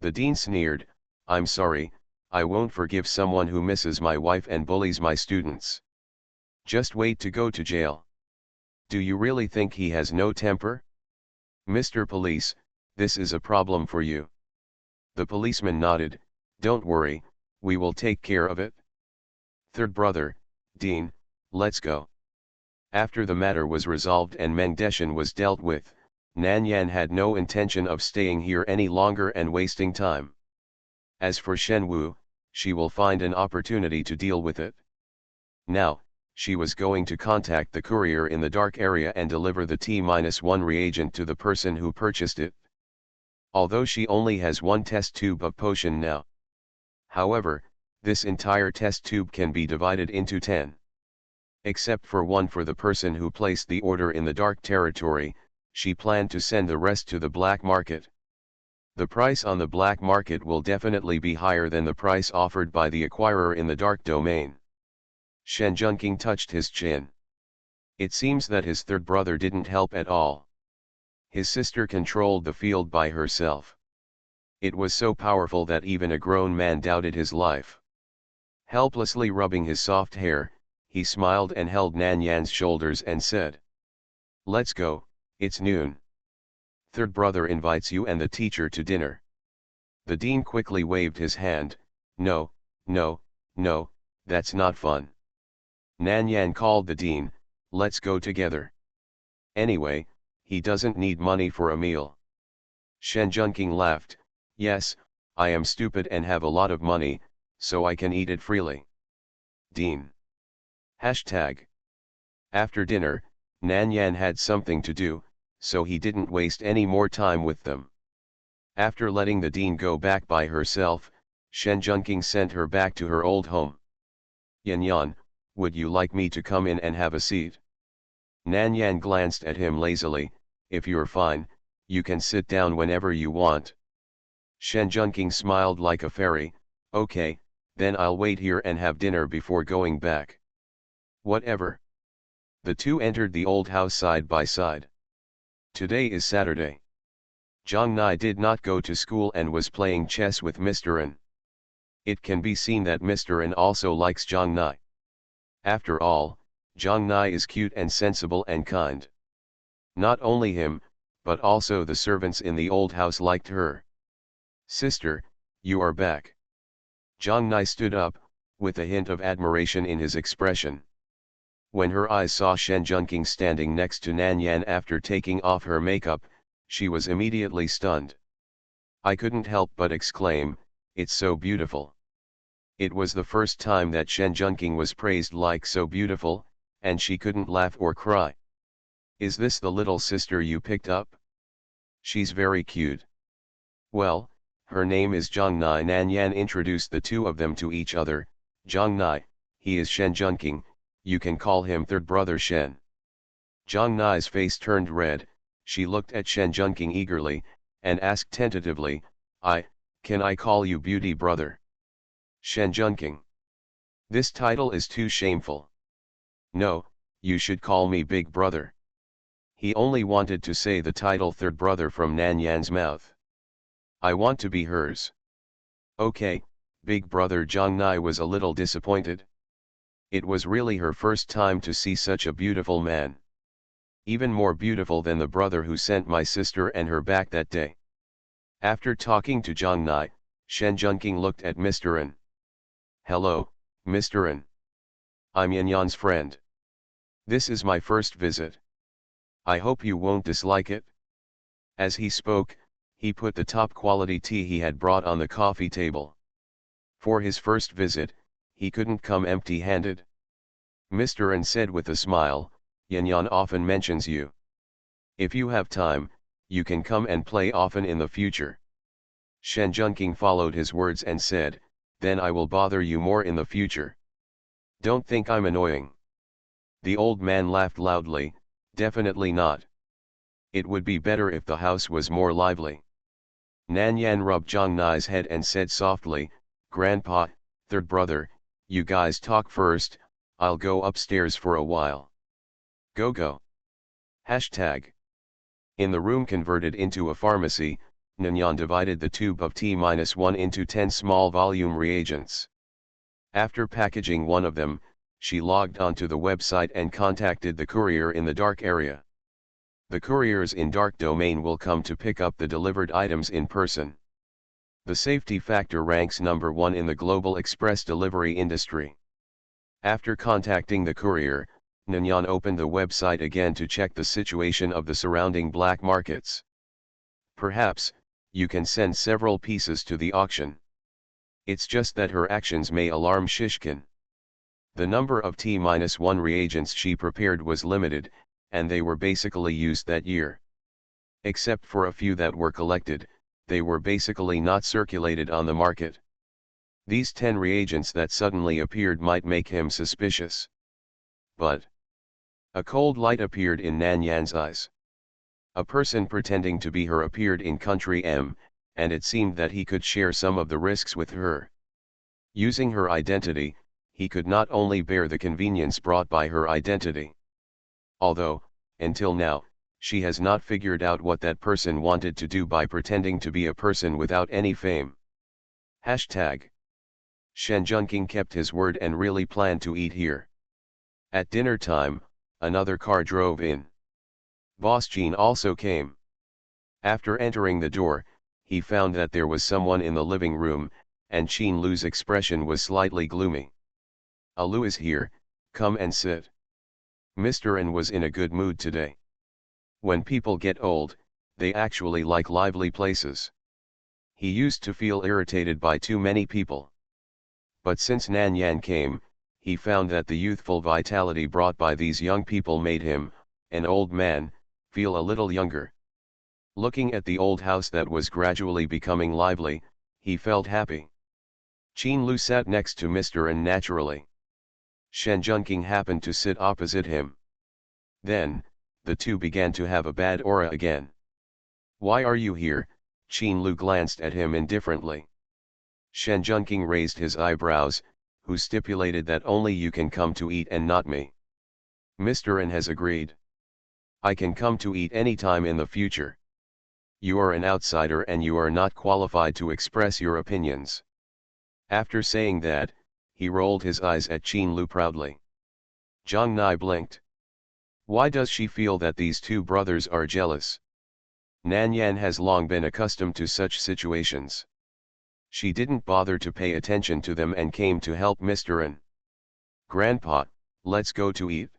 The dean sneered, "I'm sorry, I won't forgive someone who misses my wife and bullies my students. Just wait to go to jail. Do you really think he has no temper? Mr. Police, this is a problem for you." The policeman nodded, "Don't worry, we will take care of it. Third brother, Dean, let's go." After the matter was resolved and Meng Deshan was dealt with, Nan Yan had no intention of staying here any longer and wasting time. As for Shen Wu, she will find an opportunity to deal with it. Now, she was going to contact the courier in the dark area and deliver the T-1 reagent to the person who purchased it. Although she only has one test tube of potion now. However, this entire test tube can be divided into 10. Except for one for the person who placed the order in the dark territory, she planned to send the rest to the black market. The price on the black market will definitely be higher than the price offered by the acquirer in the dark domain. Shen Junqing touched his chin. It seems that his third brother didn't help at all. His sister controlled the field by herself. It was so powerful that even a grown man doubted his life. Helplessly rubbing his soft hair, he smiled and held Nan Yan's shoulders and said, "Let's go, it's noon. Third brother invites you and the teacher to dinner." The dean quickly waved his hand. No, no, no, that's not fun." Nan Yan called the dean, "Let's go together. Anyway, he doesn't need money for a meal." Shen Junqing laughed, "Yes, I am stupid and have a lot of money, so I can eat it freely." Dean. Hashtag. After dinner, Nan Yan had something to do, so he didn't waste any more time with them. After letting the dean go back by herself, Shen Junqing sent her back to her old home. "Yan Yan, would you like me to come in and have a seat?" Nan Yan glanced at him lazily. "If you're fine, you can sit down whenever you want." Shen Junqing smiled like a fairy. "Okay, then I'll wait here and have dinner before going back." "Whatever." The two entered the old house side by side. Today is Saturday. Zhang Nai did not go to school and was playing chess with Mr. N. It can be seen that Mr. N also likes Zhang Nai. After all, Zhang Nai is cute and sensible and kind. Not only him, but also the servants in the old house liked her. "Sister, you are back." Zhang Nai stood up, with a hint of admiration in his expression. When her eyes saw Shen Junqing standing next to Nan Yan after taking off her makeup, she was immediately stunned. I couldn't help but exclaim, "It's so beautiful." It was the first time that Shen Junqing was praised like so beautiful, and she couldn't laugh or cry. "Is this the little sister you picked up? She's very cute." "Well, her name is Zhang Nai." Nan Yan introduced the two of them to each other. "Zhang Nai, he is Shen Junqing, you can call him third brother Shen." Zhang Nai's face turned red. She looked at Shen Junqing eagerly, and asked tentatively, Can I call you beauty brother?" "Shen Junqing. This title is too shameful." "No, you should call me big brother." He only wanted to say the title third brother from Nan Yan's mouth. "I want to be hers." "Okay, big brother." Zhang Nai was a little disappointed. It was really her first time to see such a beautiful man. Even more beautiful than the brother who sent my sister and her back that day. After talking to Zhang Nai, Shen Junqing looked at Mr. N. "Hello, Mr. N. I'm Yan Yan's friend. This is my first visit. I hope you won't dislike it." As he spoke, he put the top quality tea he had brought on the coffee table. For his first visit, he couldn't come empty-handed. Mr. N said with a smile, "Yan Yan often mentions you. If you have time, you can come and play often in the future." Shen Junqing followed his words and said, "Then I will bother you more in the future. Don't think I'm annoying." The old man laughed loudly, "Definitely not. It would be better if the house was more lively." Nan Yan rubbed Zhang Nai's head and said softly, "Grandpa, third brother, you guys talk first, I'll go upstairs for a while." Go. Hashtag. In the room converted into a pharmacy, Nanyan divided the tube of T-1 into 10 small volume reagents. After packaging one of them, she logged onto the website and contacted the courier in the dark area. The couriers in dark domain will come to pick up the delivered items in person. The safety factor ranks number 1 in the global express delivery industry. After contacting the courier, Nyan opened the website again to check the situation of the surrounding black markets. Perhaps, you can send several pieces to the auction. It's just that her actions may alarm Shishkin. The number of T-1 reagents she prepared was limited, and they were basically used that year. Except for a few that were collected, they were basically not circulated on the market. These 10 reagents that suddenly appeared might make him suspicious. But a cold light appeared in Nanyan's eyes. A person pretending to be her appeared in country M, and it seemed that he could share some of the risks with her. Using her identity, he could not only bear the convenience brought by her identity. Although, until now, she has not figured out what that person wanted to do by pretending to be a person without any fame. Hashtag. Shen Junqing kept his word and really planned to eat here. At dinner time, another car drove in. Boss Jean also came. After entering the door, he found that there was someone in the living room, and Qin Lu's expression was slightly gloomy. Alu is here, come and sit. Mr. N was in a good mood today. When people get old, they actually like lively places. He used to feel irritated by too many people. But since Nanyan came, he found that the youthful vitality brought by these young people made him, an old man, feel a little younger. Looking at the old house that was gradually becoming lively, he felt happy. Qin Lu sat next to Mr. N naturally. Shen Junqing happened to sit opposite him. Then, the two began to have a bad aura again. Why are you here? Qin Lu glanced at him indifferently. Shen Junqing raised his eyebrows, who stipulated that only you can come to eat and not me. Mr. N has agreed. I can come to eat any time in the future. You are an outsider and you are not qualified to express your opinions. After saying that, he rolled his eyes at Qin Lu proudly. Zhang Nai blinked. Why does she feel that these two brothers are jealous? Nanyan has long been accustomed to such situations. She didn't bother to pay attention to them and came to help Mr. N. Grandpa, let's go to eat.